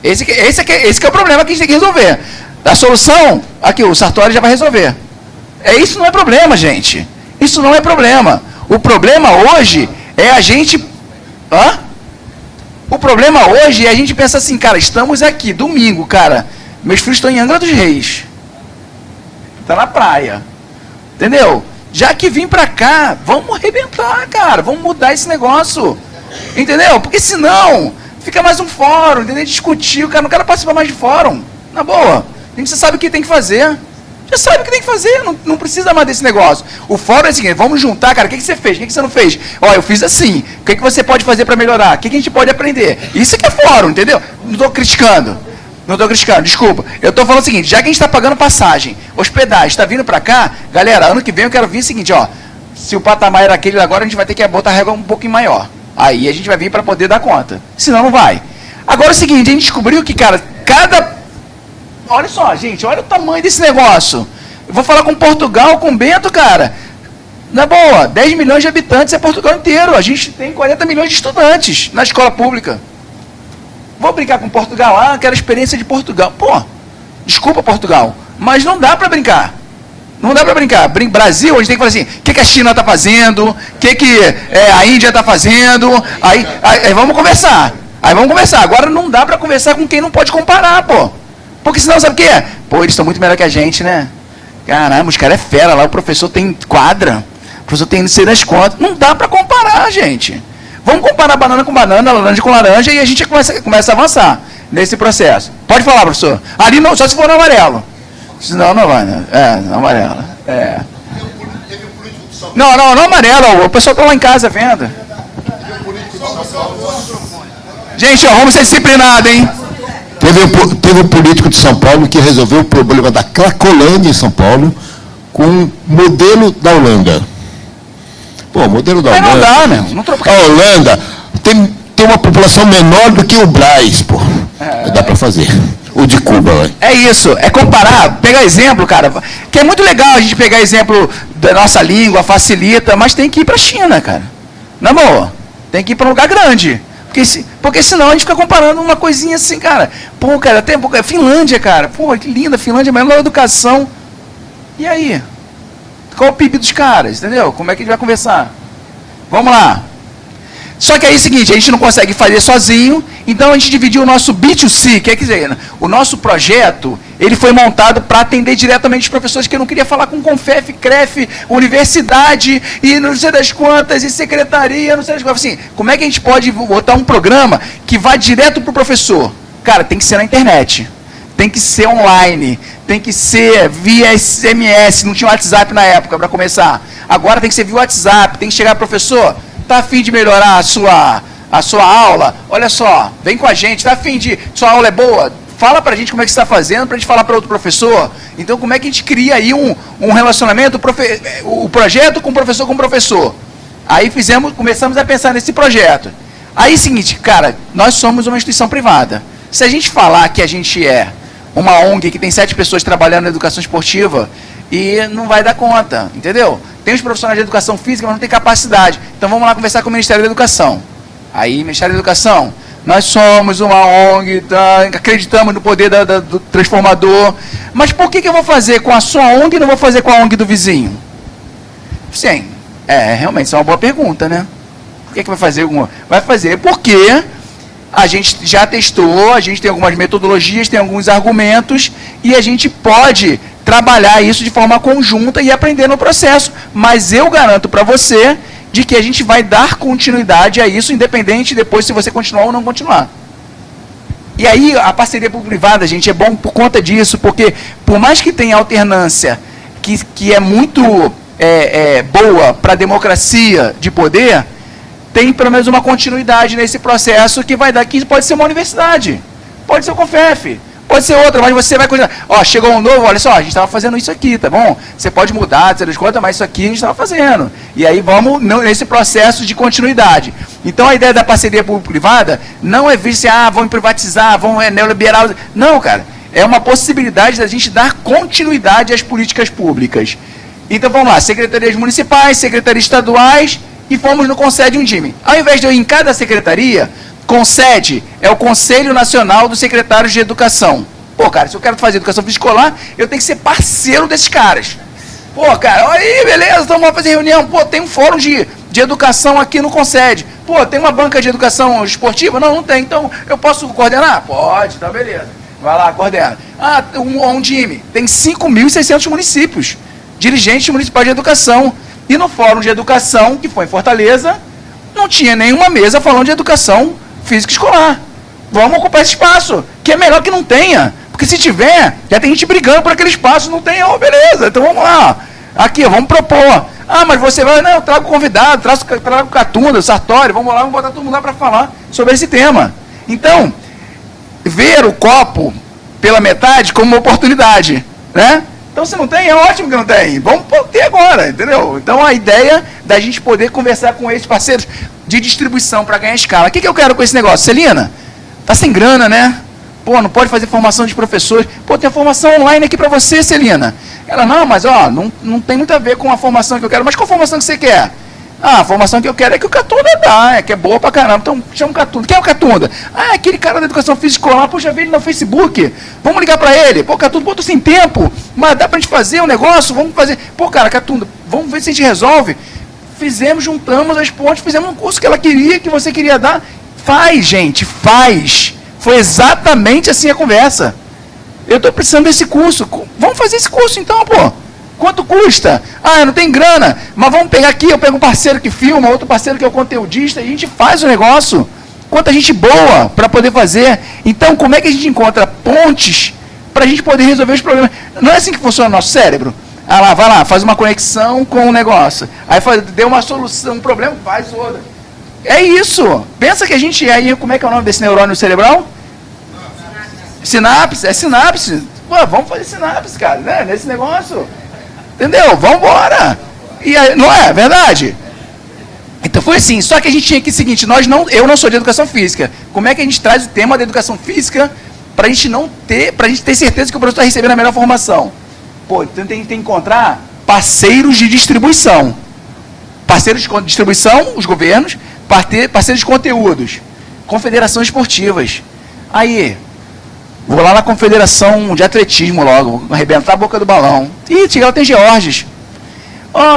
Esse que é o problema que a gente tem que resolver. A solução, aqui, o Sartori já vai resolver. Isso não é problema, gente. Isso não é problema. O problema hoje é a gente... O problema hoje é a gente pensar assim, cara, estamos aqui, domingo, cara, meus filhos estão em Angra dos Reis. Está na praia. Entendeu? Já que vim pra cá, vamos arrebentar, cara. Vamos mudar esse negócio. Entendeu? Porque senão, fica mais um fórum, entendeu? Discutir, o cara não quer participar mais de fórum. Na boa. A gente sabe o que tem que fazer. Já sabe o que tem que fazer, não precisa mais desse negócio. O fórum é o seguinte, vamos juntar, cara, o que você fez, o que você não fez? Ó, eu fiz assim, o que você pode fazer para melhorar? O que a gente pode aprender? Isso que é fórum, entendeu? Não estou criticando, desculpa. Eu estou falando o seguinte, já que a gente está pagando passagem, hospedagem, está vindo para cá, galera, ano que vem eu quero vir o seguinte, ó, se o patamar era aquele agora, a gente vai ter que botar a régua um pouquinho maior. Aí a gente vai vir para poder dar conta, senão não vai. Agora é o seguinte, a gente descobriu que, cara, olha só, gente, olha o tamanho desse negócio. Eu vou falar com Portugal, com Bento, cara. Na boa, 10 milhões de habitantes é Portugal inteiro. A gente tem 40 milhões de estudantes na escola pública. Vou brincar com Portugal, quero a experiência de Portugal. Pô, desculpa Portugal, mas não dá para brincar. Não dá para brincar. Brasil, a gente tem que falar assim, o que a China está fazendo, o que a Índia está fazendo. Aí vamos conversar. Agora não dá para conversar com quem não pode comparar, pô. Porque senão, sabe o que é? Pô, eles estão muito melhor que a gente, né? Caramba, os caras é fera lá, o professor tem quadra, o professor tem não sei das quantas. Não dá para comparar, gente. Vamos comparar banana com banana, laranja com laranja e a gente começa a avançar nesse processo. Pode falar, professor. Ali não, só se for no amarelo. Senão não vai, né? No amarelo. Não, no amarelo. O pessoal está lá em casa vendo. Gente, ó, vamos ser disciplinados, hein? Teve um político de São Paulo que resolveu o problema da Cracolândia em São Paulo com o modelo da Holanda. Pô, o modelo da Holanda... Não dá, né? A Holanda tem uma população menor do que o Brás, pô. Dá para fazer. O de Cuba, né? É isso, é comparar, pegar exemplo, cara. Que é muito legal a gente pegar exemplo da nossa língua, facilita, mas tem que ir para a China, cara. Na boa, tem que ir para um lugar grande. Porque senão a gente fica comparando uma coisinha assim, cara. Pô, cara, até Finlândia, cara. Pô, que linda, Finlândia, melhor educação. E aí? Qual o PIB dos caras, entendeu? Como é que a gente vai conversar? Vamos lá. Só que aí é o seguinte, a gente não consegue fazer sozinho, então a gente dividiu o nosso B2C, quer dizer, o nosso projeto, ele foi montado para atender diretamente os professores que eu não queria falar com Confef, CREF, universidade, e não sei das quantas, e secretaria, não sei das quantas. Assim, como é que a gente pode botar um programa que vá direto para o professor? Cara, tem que ser na internet. tem que ser online, tem que ser via SMS, não tinha WhatsApp na época para começar. Agora tem que ser via WhatsApp, tem que chegar, professor, está a fim de melhorar a sua aula? Olha só, vem com a gente, está a fim de, sua aula é boa? Fala para a gente como é que você está fazendo, para a gente falar para outro professor. Então, como é que a gente cria aí um relacionamento, o projeto com professor? Aí começamos a pensar nesse projeto. Aí, seguinte, cara, nós somos uma instituição privada. Se a gente falar que a gente é uma ONG que tem 7 pessoas trabalhando na educação esportiva, e não vai dar conta, entendeu? Tem os profissionais de educação física, mas não tem capacidade. Então, vamos lá conversar com o Ministério da Educação. Aí, Ministério da Educação, nós somos uma ONG, acreditamos no poder do transformador, mas por que eu vou fazer com a sua ONG e não vou fazer com a ONG do vizinho? Sim, realmente, isso é uma boa pergunta, né? Por que vai fazer alguma? Vai fazer porque a gente já testou, a gente tem algumas metodologias, tem alguns argumentos, e a gente pode trabalhar isso de forma conjunta e aprender no processo. Mas eu garanto para você de que a gente vai dar continuidade a isso, independente depois se você continuar ou não continuar. E aí, a parceria público-privada, gente, é bom por conta disso, porque por mais que tenha alternância, que é muito boa para a democracia de poder, tem pelo menos uma continuidade nesse processo que vai dar, que pode ser uma universidade, pode ser o CONFEF, pode ser outra, mas você vai continuar. Ó, chegou um novo, olha só, a gente estava fazendo isso aqui, tá bom? Você pode mudar, você desconta, mas isso aqui a gente estava fazendo. E aí vamos nesse processo de continuidade. Então a ideia da parceria público-privada não é ver se, vamos privatizar, vamos neoliberal. Não, cara, é uma possibilidade da gente dar continuidade às políticas públicas. Então vamos lá, secretarias municipais, secretarias estaduais, e fomos no Concede Undime. Ao invés de eu ir em cada secretaria, Concede é o Conselho Nacional dos Secretários de Educação. Pô, cara, se eu quero fazer educação física escolar, eu tenho que ser parceiro desses caras. Pô, cara, olha aí, beleza, então vamos fazer reunião. Pô, tem um fórum de educação aqui no Concede. Pô, tem uma banca de educação esportiva? Não tem. Então, eu posso coordenar? Pode, tá, beleza. Vai lá, coordena. Um Undime tem 5.600 municípios, dirigentes municipais de educação. E no Fórum de Educação, que foi em Fortaleza, não tinha nenhuma mesa falando de educação física escolar. Vamos ocupar esse espaço, que é melhor que não tenha. Porque se tiver, já tem gente brigando por aquele espaço, não tem, beleza, então vamos lá. Aqui, vamos propor. Mas você vai, não, eu trago convidado, trago Catunda, Sartori, vamos lá, vamos botar todo mundo lá para falar sobre esse tema. Então, ver o copo pela metade como uma oportunidade, né? Então, se não tem, é ótimo que não tem. Vamos ter agora, entendeu? Então, a ideia da gente poder conversar com esses parceiros de distribuição para ganhar escala. O que eu quero com esse negócio? Celina, tá sem grana, né? Pô, não pode fazer formação de professores. Pô, tem a formação online aqui para você, Celina. Ela, não, mas não tem muito a ver com a formação que eu quero. Mas qual formação que você quer? A formação que eu quero é que o Catunda dá, que é boa pra caramba. Então, chama o Catunda. Quem é o Catunda? Aquele cara da educação física escolar, puxa, vê ele no Facebook. Vamos ligar pra ele. Pô, Catunda, tô sem tempo, mas dá pra gente fazer um negócio? Vamos fazer. Pô, cara, Catunda, vamos ver se a gente resolve. Fizemos, juntamos as pontes, fizemos um curso que ela queria, que você queria dar. Faz, gente, faz. Foi exatamente assim a conversa. Eu tô precisando desse curso. Vamos fazer esse curso então, pô. Quanto custa? Não tem grana, mas vamos pegar aqui, eu pego um parceiro que filma, outro parceiro que é o conteudista, e a gente faz o negócio. Quanta gente boa para poder fazer. Então, como é que a gente encontra pontes para a gente poder resolver os problemas? Não é assim que funciona o nosso cérebro? Vai lá, faz uma conexão com o negócio. Aí deu uma solução, um problema, faz outra. É isso. Pensa que a gente aí, como é que é o nome desse neurônio cerebral? Sinapse, é sinapse. Pô, vamos fazer sinapse, cara, né? Nesse negócio. Entendeu? Vamos embora. E aí, não é verdade? Então foi assim. Só que a gente tinha que o seguinte, eu não sou de educação física. Como é que a gente traz o tema da educação física para a gente ter certeza que o professor está recebendo a melhor formação? Pô, então tem que encontrar parceiros de distribuição. Parceiros de distribuição, os governos, parceiros de conteúdos, confederações esportivas. Aí, vou lá na confederação de atletismo logo, vou arrebentar a boca do balão. Ih, chega lá, tem Georges.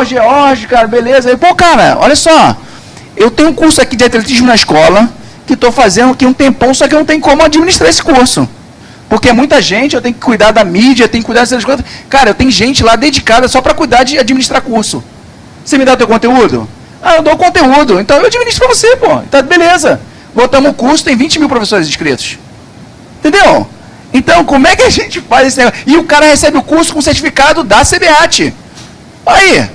Georges, cara, beleza. Pô, cara, olha só, eu tenho um curso aqui de atletismo na escola, que estou fazendo aqui um tempão, só que eu não tenho como administrar esse curso. Porque é muita gente, eu tenho que cuidar da mídia, eu tenho que cuidar dessas coisas. Cara, eu tenho gente lá dedicada só para cuidar de administrar curso. Você me dá o teu conteúdo? Eu dou o conteúdo, então eu administro para você, pô. Então, beleza. Botamos o curso, tem 20 mil professores inscritos. Entendeu? Então, como é que a gente faz esse negócio? E o cara recebe o curso com certificado da CBAT. Aí.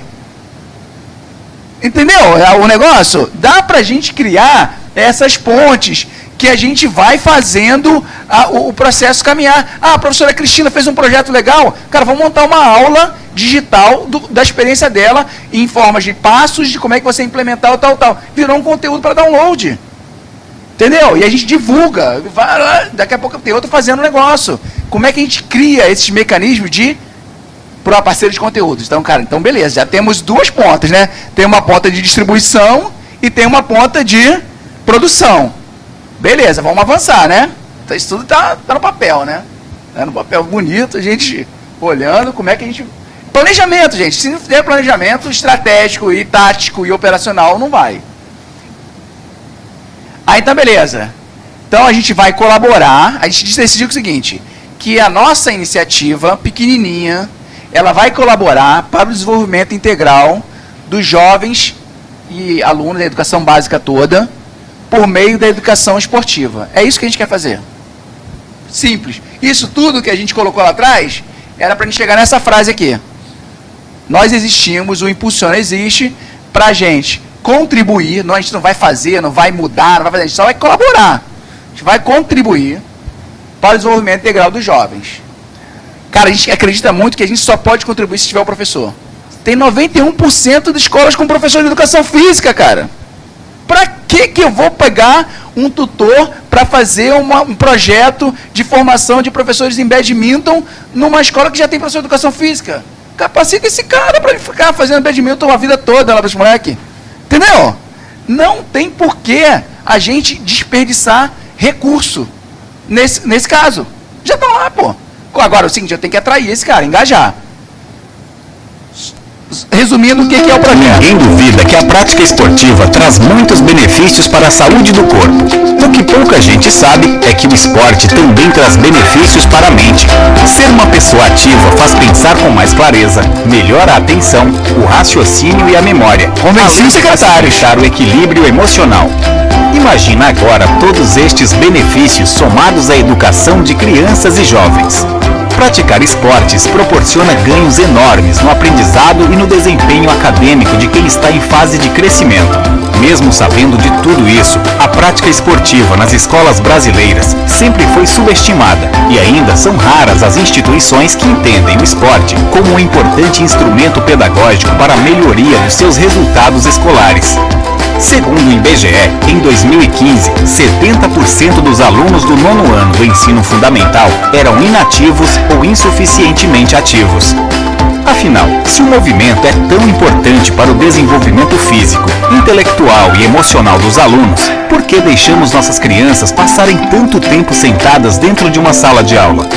Entendeu? O negócio? Dá para a gente criar essas pontes que a gente vai fazendo o processo caminhar. Ah, a professora Cristina fez um projeto legal. Cara, vamos montar uma aula digital da experiência dela em formas de passos de como é que você implementar o tal. Virou um conteúdo para download. Entendeu? E a gente divulga. Daqui a pouco tem outro fazendo negócio. Como é que a gente cria esses mecanismos para parceiro de conteúdos? Então, cara, beleza. Já temos duas pontas, né? Tem uma ponta de distribuição e tem uma ponta de produção. Beleza, vamos avançar, né? Então, isso tudo tá no papel, né? No papel bonito, a gente olhando como é que a gente... Planejamento, gente. Se não fizer planejamento estratégico e tático e operacional, não vai. Aí, então, beleza. Então, a gente vai colaborar. A gente decidiu o seguinte, que a nossa iniciativa, pequenininha, ela vai colaborar para o desenvolvimento integral dos jovens e alunos da educação básica toda, por meio da educação esportiva. É isso que a gente quer fazer. Simples. Isso tudo que a gente colocou lá atrás, era para a gente chegar nessa frase aqui. Nós existimos, o Impulsiona existe, para a gente contribuir, a gente não vai fazer, não vai mudar, não vai fazer, a gente só vai colaborar. A gente vai contribuir para o desenvolvimento integral dos jovens. Cara, a gente acredita muito que a gente só pode contribuir se tiver o professor. Tem 91% de escolas com professor de educação física, cara. Para que eu vou pegar um tutor para fazer um projeto de formação de professores em badminton numa escola que já tem professor de educação física? Capacita esse cara para ele ficar fazendo badminton a vida toda lá para os moleques. Entendeu? Não tem porquê a gente desperdiçar recurso nesse caso. Já está lá, pô. Agora, é o seguinte, eu tenho que atrair esse cara, engajar. Resumindo, o que é o projeto? Ninguém duvida que a prática esportiva traz muitos benefícios para a saúde do corpo. O que pouca gente sabe é que o esporte também traz benefícios para a mente. Ser uma pessoa ativa faz pensar com mais clareza, melhora a atenção, o raciocínio e a memória. Convenci o secretário. Facilitar o equilíbrio emocional. Imagina agora todos estes benefícios somados à educação de crianças e jovens. Praticar esportes proporciona ganhos enormes no aprendizado e no desempenho acadêmico de quem está em fase de crescimento. Mesmo sabendo de tudo isso, a prática esportiva nas escolas brasileiras sempre foi subestimada e ainda são raras as instituições que entendem o esporte como um importante instrumento pedagógico para a melhoria dos seus resultados escolares. Segundo o IBGE, em 2015, 70% dos alunos do 9º ano do ensino fundamental eram inativos ou insuficientemente ativos. Afinal, se o movimento é tão importante para o desenvolvimento físico, intelectual e emocional dos alunos, por que deixamos nossas crianças passarem tanto tempo sentadas dentro de uma sala de aula?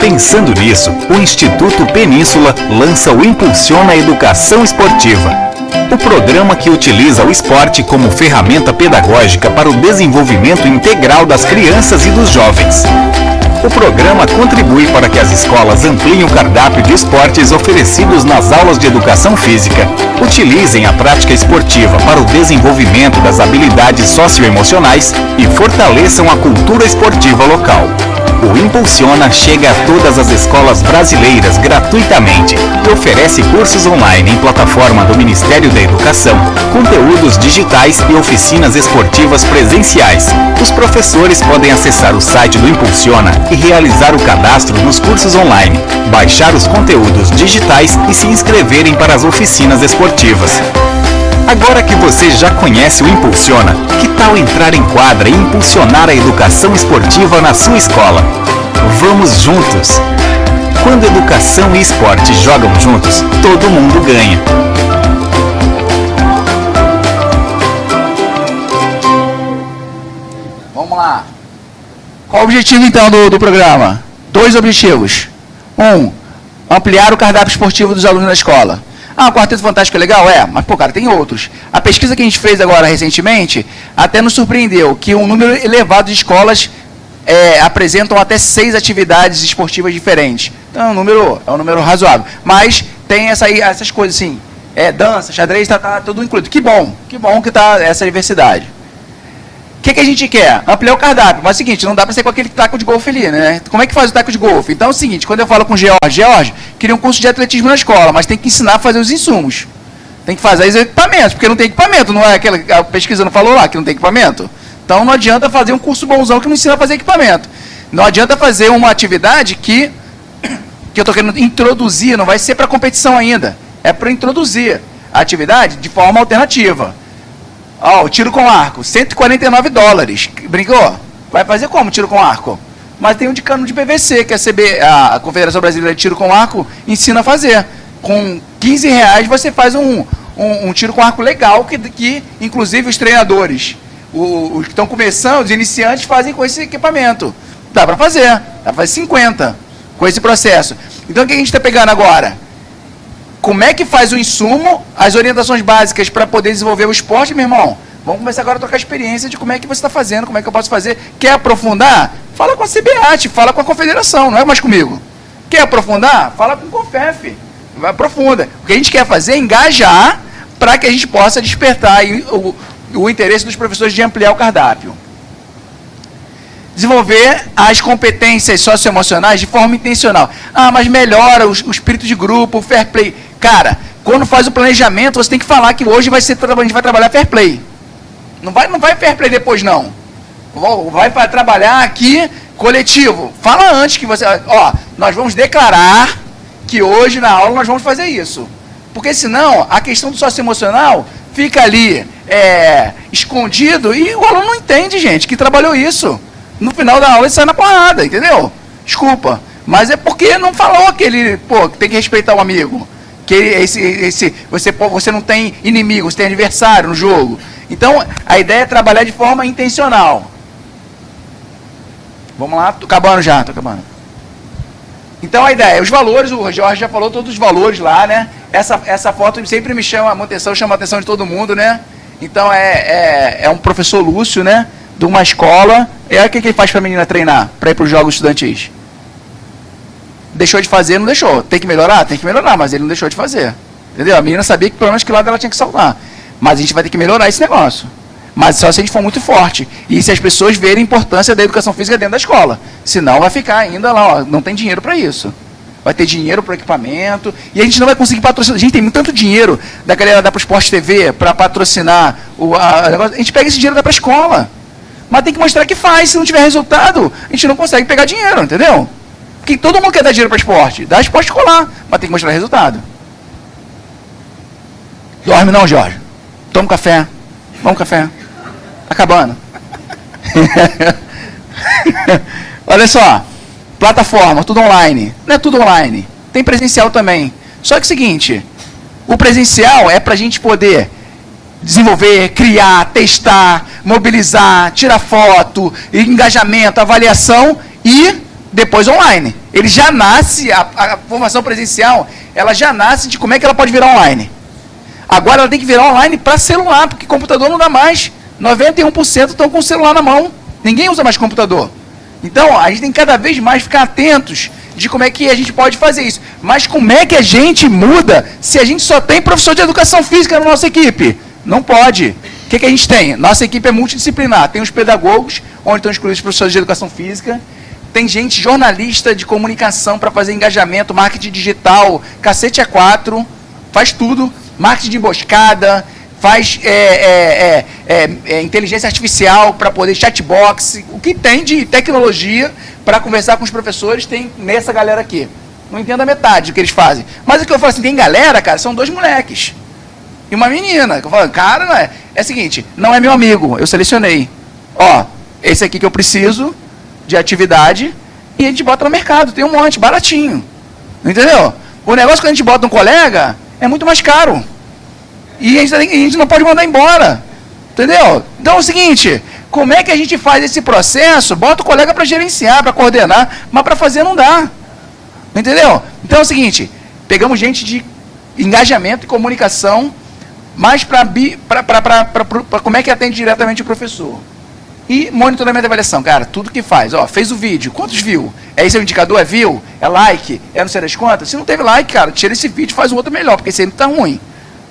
Pensando nisso, o Instituto Península lança o Impulsiona Educação Esportiva. O programa que utiliza o esporte como ferramenta pedagógica para o desenvolvimento integral das crianças e dos jovens. O programa contribui para que as escolas ampliem o cardápio de esportes oferecidos nas aulas de educação física, utilizem a prática esportiva para o desenvolvimento das habilidades socioemocionais e fortaleçam a cultura esportiva local. O Impulsiona chega a todas as escolas brasileiras gratuitamente e oferece cursos online em plataforma do Ministério da Educação, conteúdos digitais e oficinas esportivas presenciais. Os professores podem acessar o site do Impulsiona e realizar o cadastro nos cursos online, baixar os conteúdos digitais e se inscreverem para as oficinas esportivas. Agora que você já conhece o Impulsiona, que tal entrar em quadra e impulsionar a educação esportiva na sua escola? Vamos juntos! Quando educação e esporte jogam juntos, todo mundo ganha. Vamos lá. Qual o objetivo, então, do programa? 2 objetivos. 1, ampliar o cardápio esportivo dos alunos da escola. Ah, o Quarteto Fantástico é legal? É, mas, pô, cara, tem outros. A pesquisa que a gente fez agora recentemente até nos surpreendeu que um número elevado de escolas apresentam até 6 atividades esportivas diferentes. Então, é um número razoável. Mas tem essas coisas assim, dança, xadrez, tá tudo incluído. Que bom que está essa diversidade. O que a gente quer? Ampliar o cardápio. Mas é o seguinte, não dá para ser com aquele taco de golfe ali, né? Como é que faz o taco de golfe? Então é o seguinte, quando eu falo com o George, queria um curso de atletismo na escola, mas tem que ensinar a fazer os insumos. Tem que fazer os equipamentos, porque não tem equipamento, não é aquela a pesquisa não falou lá que não tem equipamento? Então não adianta fazer um curso bonzão que não ensina a fazer equipamento. Não adianta fazer uma atividade que eu estou querendo introduzir, não vai ser para competição ainda, é para introduzir a atividade de forma alternativa. Ó, o tiro com arco, $149. Brincou? Vai fazer como tiro com arco? Mas tem um de cano de PVC, que a Confederação Brasileira de Tiro com Arco ensina a fazer. Com R$15 você faz um tiro com arco legal, que inclusive os treinadores, os que estão começando, os iniciantes, fazem com esse equipamento. Dá para fazer, dá para fazer 50 com esse processo. Então o que a gente está pegando agora? Como é que faz o insumo, as orientações básicas para poder desenvolver o esporte, meu irmão? Vamos começar agora a trocar experiência de como é que você está fazendo, como é que eu posso fazer. Quer aprofundar? Fala com a CBAT, fala com a Confederação, não é mais comigo. Quer aprofundar? Fala com o CONFEF. Aprofunda. O que a gente quer fazer é engajar para que a gente possa despertar aí o interesse dos professores de ampliar o cardápio. Desenvolver as competências socioemocionais de forma intencional. Ah, mas melhora o espírito de grupo, o fair play. Cara, quando faz o planejamento, você tem que falar que hoje a gente vai trabalhar fair play. Não vai fair play depois, não. Vai trabalhar aqui coletivo. Fala antes que você... Ó, nós vamos declarar que hoje na aula nós vamos fazer isso. Porque senão a questão do socioemocional fica ali escondido e o aluno não entende, gente, que trabalhou isso. No final da aula ele sai na porrada, entendeu? Desculpa. Mas é porque não falou que ele, que tem que respeitar o amigo. Que você não tem inimigo, você tem adversário no jogo. Então, a ideia é trabalhar de forma intencional. Vamos lá, tô acabando. Então, a ideia é os valores, o Jorge já falou todos os valores lá, né? Essa foto sempre me chama a atenção de todo mundo, né? Então, é um professor Lúcio, né? De uma escola. E aí, o que ele faz para a menina treinar? Para ir para os jogos estudantis? Deixou de fazer, não deixou. Tem que melhorar? Tem que melhorar, mas ele não deixou de fazer. Entendeu? A menina sabia que pelo menos que lado ela tinha que saltar. Mas a gente vai ter que melhorar esse negócio. Mas só se a gente for muito forte. E se as pessoas verem a importância da educação física dentro da escola. Senão vai ficar ainda lá, ó, não tem dinheiro para isso. Vai ter dinheiro para o equipamento. E a gente não vai conseguir patrocinar. A gente tem tanto dinheiro da galera dar para o Sport TV para patrocinar o negócio. A gente pega esse dinheiro e dá para a escola. Mas tem que mostrar que faz. Se não tiver resultado, a gente não consegue pegar dinheiro, entendeu? Porque todo mundo quer dar dinheiro para esporte. Dá esporte escolar, mas tem que mostrar resultado. Dorme não, Jorge. Toma um café. Vamos café. Tá acabando. Olha só. Plataforma, tudo online. Não é tudo online. Tem presencial também. Só que é o seguinte, o presencial é para a gente poder desenvolver, criar, testar, mobilizar, tirar foto, engajamento, avaliação e depois online. Ele já nasce, a formação presencial, ela já nasce de como é que ela pode virar online. Agora ela tem que virar online para celular, porque computador não dá mais. 91% estão com o celular na mão. Ninguém usa mais computador. Então, a gente tem que cada vez mais ficar atentos de como é que a gente pode fazer isso. Mas como é que a gente muda se a gente só tem professor de educação física na nossa equipe? Não pode. O que a gente tem? Nossa equipe é multidisciplinar. Tem os pedagogos, onde estão incluídos os professores de educação física. Tem gente jornalista de comunicação para fazer engajamento, marketing digital, cacete A4, faz tudo. Marketing de emboscada, faz inteligência artificial para poder chatbox, o que tem de tecnologia para conversar com os professores, tem nessa galera aqui. Não entendo a metade do que eles fazem. Mas o que eu falo assim, tem galera, cara, são 2 moleques e uma menina. Eu falo, cara, não é o seguinte, não é meu amigo, eu selecionei. Ó, esse aqui que eu preciso de atividade e a gente bota no mercado, tem um monte, baratinho. Entendeu? O negócio que a gente bota um colega é muito mais caro. E a gente não pode mandar embora. Entendeu? Então é o seguinte, como é que a gente faz esse processo? Bota o colega para gerenciar, para coordenar, mas para fazer não dá. Entendeu? Então é o seguinte, pegamos gente de engajamento e comunicação, mais para como é que atende diretamente o professor. E monitoramento e avaliação, cara, tudo que faz. Ó, fez o vídeo, quantos viu? Esse é o indicador? É view? É like? É não sei das contas? Se não teve like, cara, tira esse vídeo e faz o outro melhor, porque esse aí não está ruim.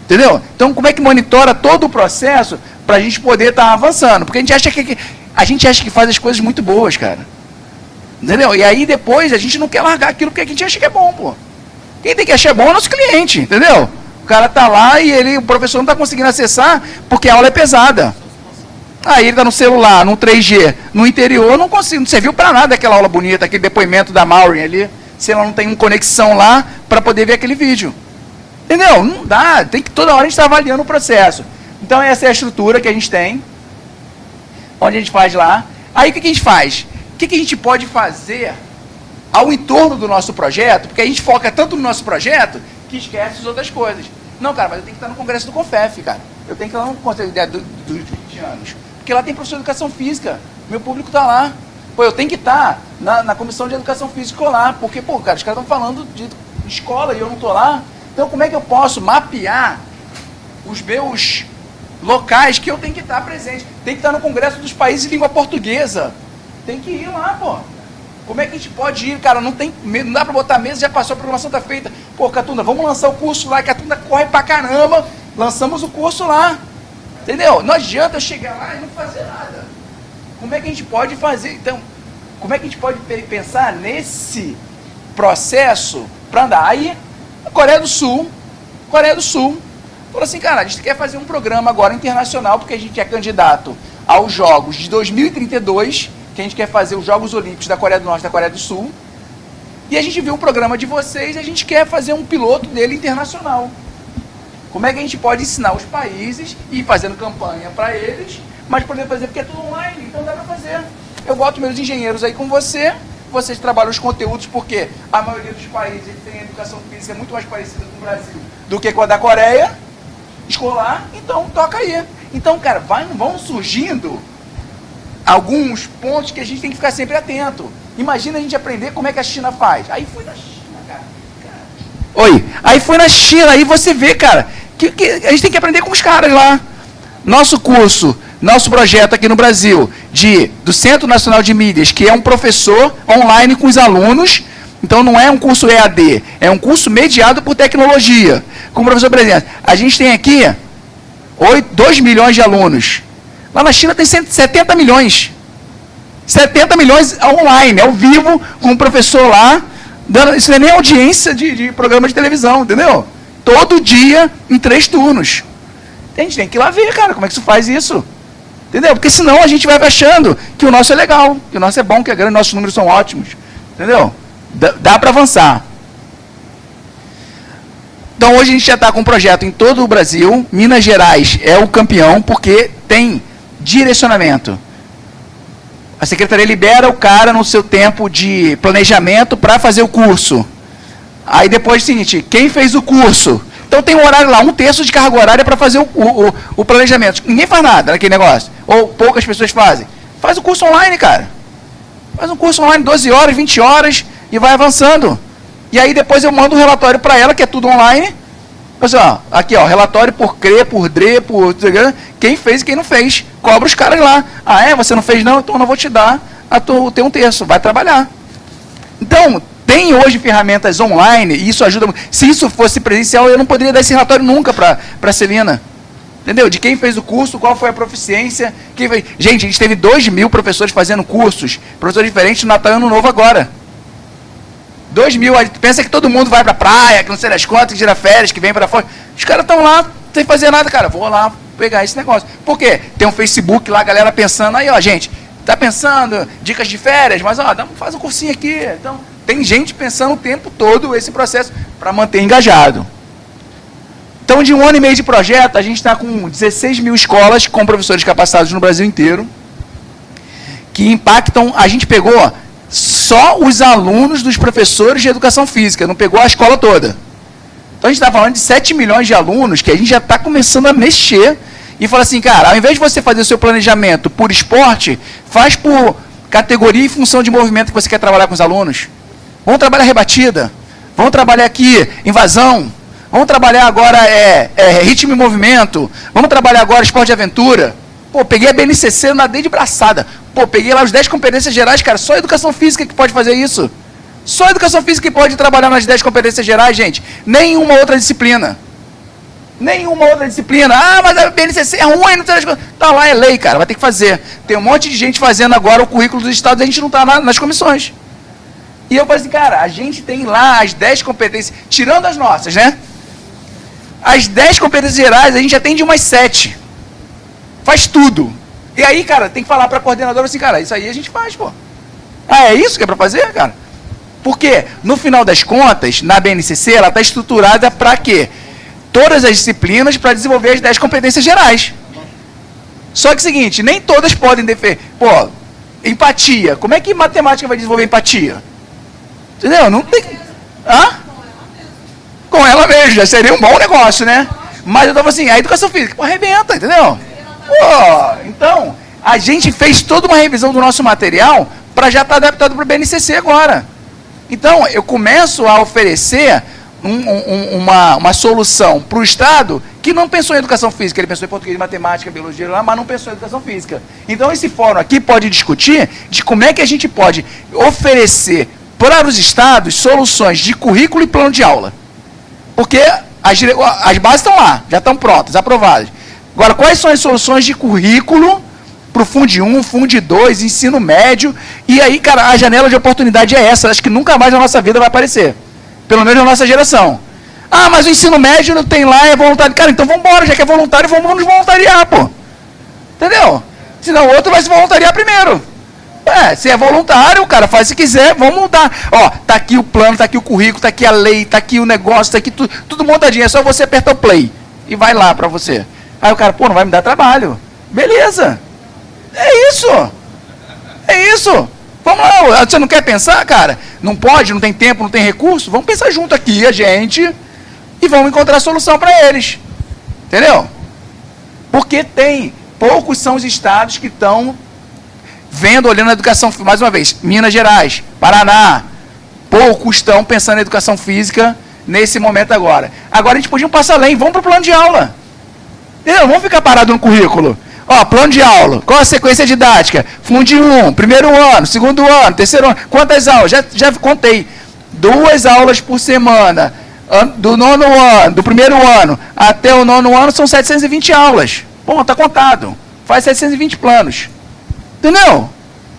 Entendeu? Então, como é que monitora todo o processo para a gente poder estar avançando. Porque a gente acha que faz as coisas muito boas, cara. Entendeu? E aí depois a gente não quer largar aquilo que a gente acha que é bom, pô. Quem tem que achar bom é o nosso cliente, entendeu? O cara tá lá e o professor não está conseguindo acessar porque a aula é pesada. Aí ele está no celular, no 3G, no interior, não serviu para nada aquela aula bonita, aquele depoimento da Maureen ali, se ela não tem uma conexão lá para poder ver aquele vídeo. Entendeu? Não dá, tem que toda hora a gente estar avaliando o processo. Então essa é a estrutura que a gente tem, onde a gente faz lá. Aí o que a gente faz? O que a gente pode fazer ao entorno do nosso projeto? Porque a gente foca tanto no nosso projeto que esquece as outras coisas. Não, cara, mas eu tenho que estar no congresso do CONFEF, cara. Eu tenho que estar no Conselho dos 20 anos. Porque lá tem professor de educação física. Meu público está lá. Pô, eu tenho que estar na comissão de educação física lá. Porque, pô, cara, os caras estão falando de escola e eu não estou lá. Então, como é que eu posso mapear os meus locais que eu tenho que estar presente? Tem que estar no Congresso dos Países de Língua Portuguesa. Tem que ir lá, pô. Como é que a gente pode ir, cara? Não dá para botar mesa, já passou, a programação está feita. Pô, Catunda, vamos lançar o curso lá. Catunda corre pra caramba. Lançamos o curso lá. Entendeu? Não adianta eu chegar lá e não fazer nada. Como é que a gente pode fazer? Então, como é que a gente pode pensar nesse processo para andar? Aí, a Coreia do Sul falou assim, cara, a gente quer fazer um programa agora internacional, porque a gente é candidato aos Jogos de 2032, que a gente quer fazer os Jogos Olímpicos da Coreia do Norte e da Coreia do Sul. E a gente viu um programa de vocês e a gente quer fazer um piloto dele internacional. Como é que a gente pode ensinar os países e ir fazendo campanha para eles, mas poder fazer, porque é tudo online, então dá para fazer. Eu boto meus engenheiros aí com vocês trabalham os conteúdos, porque a maioria dos países tem educação física muito mais parecida com o Brasil do que com a da Coreia, escolar, então toca aí. Então, cara, vão surgindo alguns pontos que a gente tem que ficar sempre atento. Imagina a gente aprender como é que a China faz. Aí foi na China, cara. Oi, aí foi na China, aí você vê, cara, que a gente tem que aprender com os caras lá. Nosso curso, nosso projeto aqui no Brasil, do Centro Nacional de Mídias, que é um professor online com os alunos, então não é um curso EAD, é um curso mediado por tecnologia. Como o professor presidente, a gente tem aqui 2 milhões de alunos. Lá na China tem 70 milhões. 70 milhões online, ao vivo, com o professor lá. Isso não é nem audiência de programa de televisão, entendeu? Todo dia, em 3 turnos. A gente tem que ir lá ver, cara, como é que se faz isso. Entendeu? Porque senão a gente vai achando que o nosso é legal, que o nosso é bom, que é grande, nossos números são ótimos. Entendeu? Dá para avançar. Então hoje a gente já está com um projeto em todo o Brasil. Minas Gerais é o campeão, porque tem direcionamento. A secretaria libera o cara no seu tempo de planejamento para fazer o curso. Aí depois é o seguinte, quem fez o curso? Então tem um horário lá, 1/3 de carga horária para fazer o planejamento. Ninguém faz nada naquele negócio. Ou poucas pessoas fazem. Faz o curso online, cara. Faz um curso online, 12 horas, 20 horas, e vai avançando. E aí depois eu mando um relatório para ela, que é tudo online. Assim, ó, aqui, ó, relatório por CRE, por DRE, por... Quem fez e quem não fez. Cobra os caras lá. Ah, é? Você não fez não? Então eu não vou te dar o teu 1/3. Vai trabalhar. Então, tem hoje ferramentas online, e isso ajuda. Se isso fosse presencial, eu não poderia dar esse relatório nunca para a Celina. Entendeu? De quem fez o curso, qual foi a proficiência. Gente, a gente teve 2.000 professores fazendo cursos, professores diferentes, no Natal e Ano Novo agora. 2.000, pensa que todo mundo vai para a praia, que não sei das quantas, que tira férias, que vem para fora. Os caras estão lá, sem fazer nada, cara. Vou lá pegar esse negócio. Por quê? Tem um Facebook lá, a galera pensando, aí, ó, gente, tá pensando, dicas de férias, mas, ó, faz um cursinho aqui. Então, tem gente pensando o tempo todo esse processo para manter engajado. Então, de 1 ano e meio de projeto, a gente está com 16.000 escolas com professores capacitados no Brasil inteiro, que impactam, a gente pegou só os alunos dos professores de educação física, não pegou a escola toda. Então a gente está falando de 7 milhões de alunos que a gente já está começando a mexer e fala assim, cara, ao invés de você fazer o seu planejamento por esporte, faz por categoria e função de movimento que você quer trabalhar com os alunos. Vamos trabalhar rebatida, vamos trabalhar aqui invasão, vamos trabalhar agora ritmo e movimento, vamos trabalhar agora esporte de aventura. Pô, peguei a BNCC, nadei de braçada. Pô, peguei lá os 10 competências gerais, cara, só a educação física que pode fazer isso. Só a educação física que pode trabalhar nas 10 competências gerais, gente. Nenhuma outra disciplina. Nenhuma outra disciplina. Ah, mas a BNCC é ruim, não sei as coisas. Tá lá, é lei, cara, vai ter que fazer. Tem um monte de gente fazendo agora o currículo dos estados e a gente não está nas comissões. E eu falei assim, cara, a gente tem lá as 10 competências, tirando as nossas, né? As 10 competências gerais, a gente atende umas 7. Faz tudo. E aí, cara, tem que falar para a coordenadora assim, cara, isso aí a gente faz, pô. Ah, é isso que é para fazer, cara? Porque, no final das contas, na BNCC, ela está estruturada para quê? Todas as disciplinas para desenvolver as 10 competências gerais. Só que é o seguinte, nem todas podem defender. Pô, empatia. Como é que matemática vai desenvolver empatia? Entendeu? Não tem... Hã? Com ela mesmo, já seria um bom negócio, né? Mas eu tava assim, a educação física, pô, arrebenta, entendeu? Pô, então, a gente fez toda uma revisão do nosso material para já estar adaptado para o BNCC agora. Então, eu começo a oferecer uma solução para o Estado que não pensou em educação física, ele pensou em português, matemática, biologia, mas não pensou em educação física. Então, esse fórum aqui pode discutir de como é que a gente pode oferecer para os Estados soluções de currículo e plano de aula. Porque as bases estão lá, já estão prontas, aprovadas. Agora, quais são as soluções de currículo para o Fundo 1, Fundo 2, ensino médio? E aí, cara, a janela de oportunidade é essa. Acho que nunca mais na nossa vida vai aparecer. Pelo menos na nossa geração. Ah, mas o ensino médio não tem lá, é voluntário. Cara, então vamos embora, já que é voluntário, vamos nos voluntariar, pô. Entendeu? Senão o outro vai se voluntariar primeiro. Se é voluntário, cara, faz se quiser, vamos mudar. Ó, tá aqui o plano, tá aqui o currículo, tá aqui a lei, tá aqui o negócio, tá aqui tudo montadinho. É só você apertar o play e vai lá pra você. Aí o cara, pô, não vai me dar trabalho. Beleza. É isso. É isso. Vamos lá, você não quer pensar, cara? Não pode, não tem tempo, não tem recurso? Vamos pensar junto aqui, a gente, e vamos encontrar a solução para eles. Entendeu? Porque poucos são os estados que estão olhando a educação, mais uma vez, Minas Gerais, Paraná, poucos estão pensando em educação física nesse momento agora. Agora a gente podia passar além, vamos para o plano de aula. Entendeu? Vamos ficar parado no currículo. Ó, plano de aula, qual a sequência didática? Fundo 1, primeiro ano, segundo ano, terceiro ano. Quantas aulas? Já contei. 2 aulas por semana. Do 9º ano, do primeiro ano até o 9º ano são 720 aulas. Bom, está contado. Faz 720 planos. Entendeu?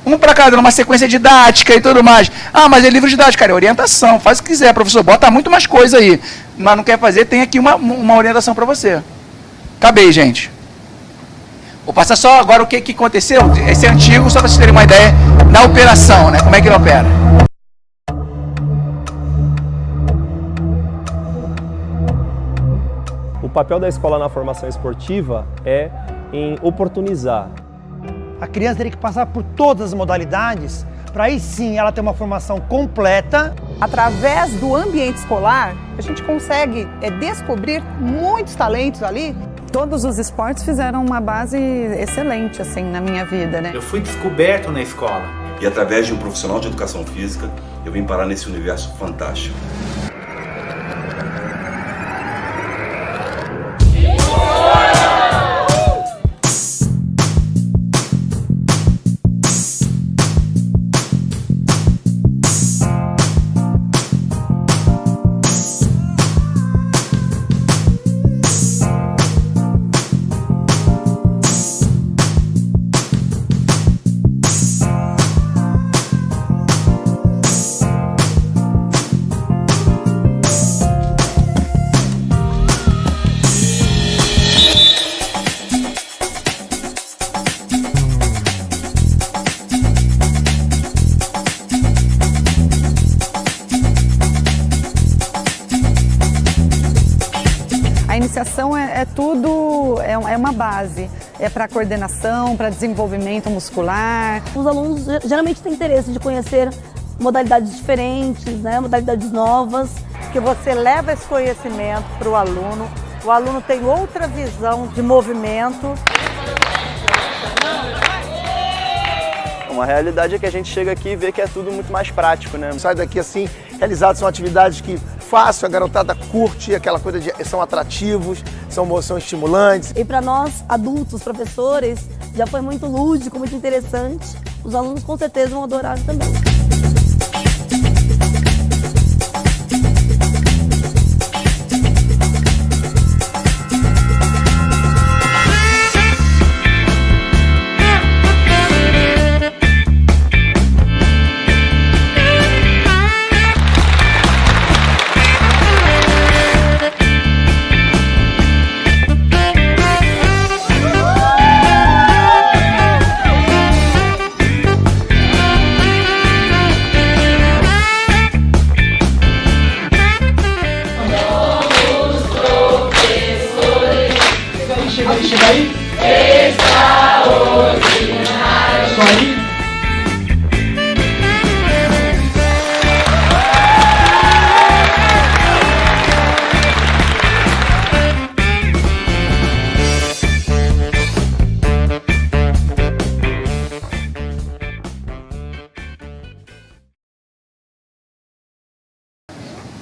Um para cada, numa sequência didática e tudo mais. Ah, mas é livro didático, cara, é orientação. Faz o que quiser, professor. Bota muito mais coisa aí. Mas não quer fazer, tem aqui uma orientação para você. Acabei, gente. Vou passar só agora o que aconteceu. Esse é antigo, só para vocês terem uma ideia da operação, né? Como é que ele opera. O papel da escola na formação esportiva é em oportunizar. A criança teria que passar por todas as modalidades para aí sim ela ter uma formação completa. Através do ambiente escolar, a gente consegue descobrir muitos talentos ali. Todos os esportes fizeram uma base excelente assim na minha vida, né? Eu fui descoberto na escola. E através de um profissional de educação física, eu vim parar nesse universo fantástico. A iniciação é tudo, é uma base, é para coordenação, para desenvolvimento muscular. Os alunos geralmente têm interesse de conhecer modalidades diferentes, né, modalidades novas. Que você leva esse conhecimento para o aluno tem outra visão de movimento. Uma realidade é que a gente chega aqui e vê que é tudo muito mais prático, né? Sai daqui assim, realizadas são atividades que fácil, a garotada curte, aquela coisa de são atrativos, são estimulantes. E para nós, adultos, professores, já foi muito lúdico, muito interessante. Os alunos com certeza vão adorar também.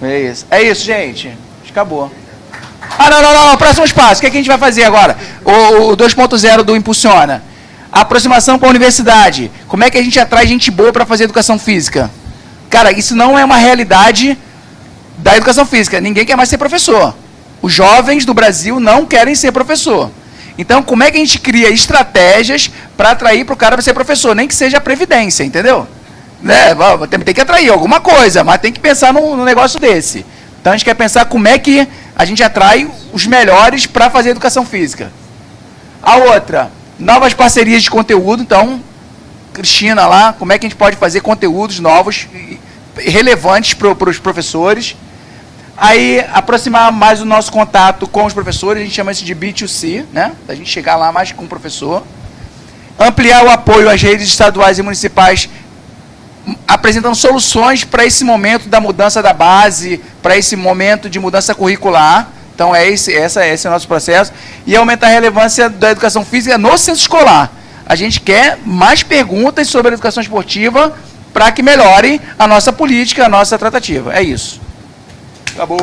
É isso, gente. Acabou. Não. Próximo espaço. O que a gente vai fazer agora? O 2.0 do Impulsiona. Aproximação com a universidade. Como é que a gente atrai gente boa para fazer educação física? Cara, isso não é uma realidade da educação física. Ninguém quer mais ser professor. Os jovens do Brasil não querem ser professor. Então, como é que a gente cria estratégias para atrair para o cara para ser professor? Nem que seja a previdência, entendeu? Né? Tem que atrair alguma coisa, mas tem que pensar num negócio desse. Então, a gente quer pensar como é que a gente atrai os melhores para fazer educação física. A outra, novas parcerias de conteúdo. Então, Cristina lá, como é que a gente pode fazer conteúdos novos, relevantes para os professores. Aí, aproximar mais o nosso contato com os professores, a gente chama isso de B2C, né? A gente chegar lá mais com o professor. Ampliar o apoio às redes estaduais e municipais, apresentando soluções para esse momento da mudança da base, para esse momento de mudança curricular. Então, esse é o nosso processo. E aumentar a relevância da educação física no centro escolar. A gente quer mais perguntas sobre a educação esportiva para que melhore a nossa política, a nossa tratativa. É isso. Acabou.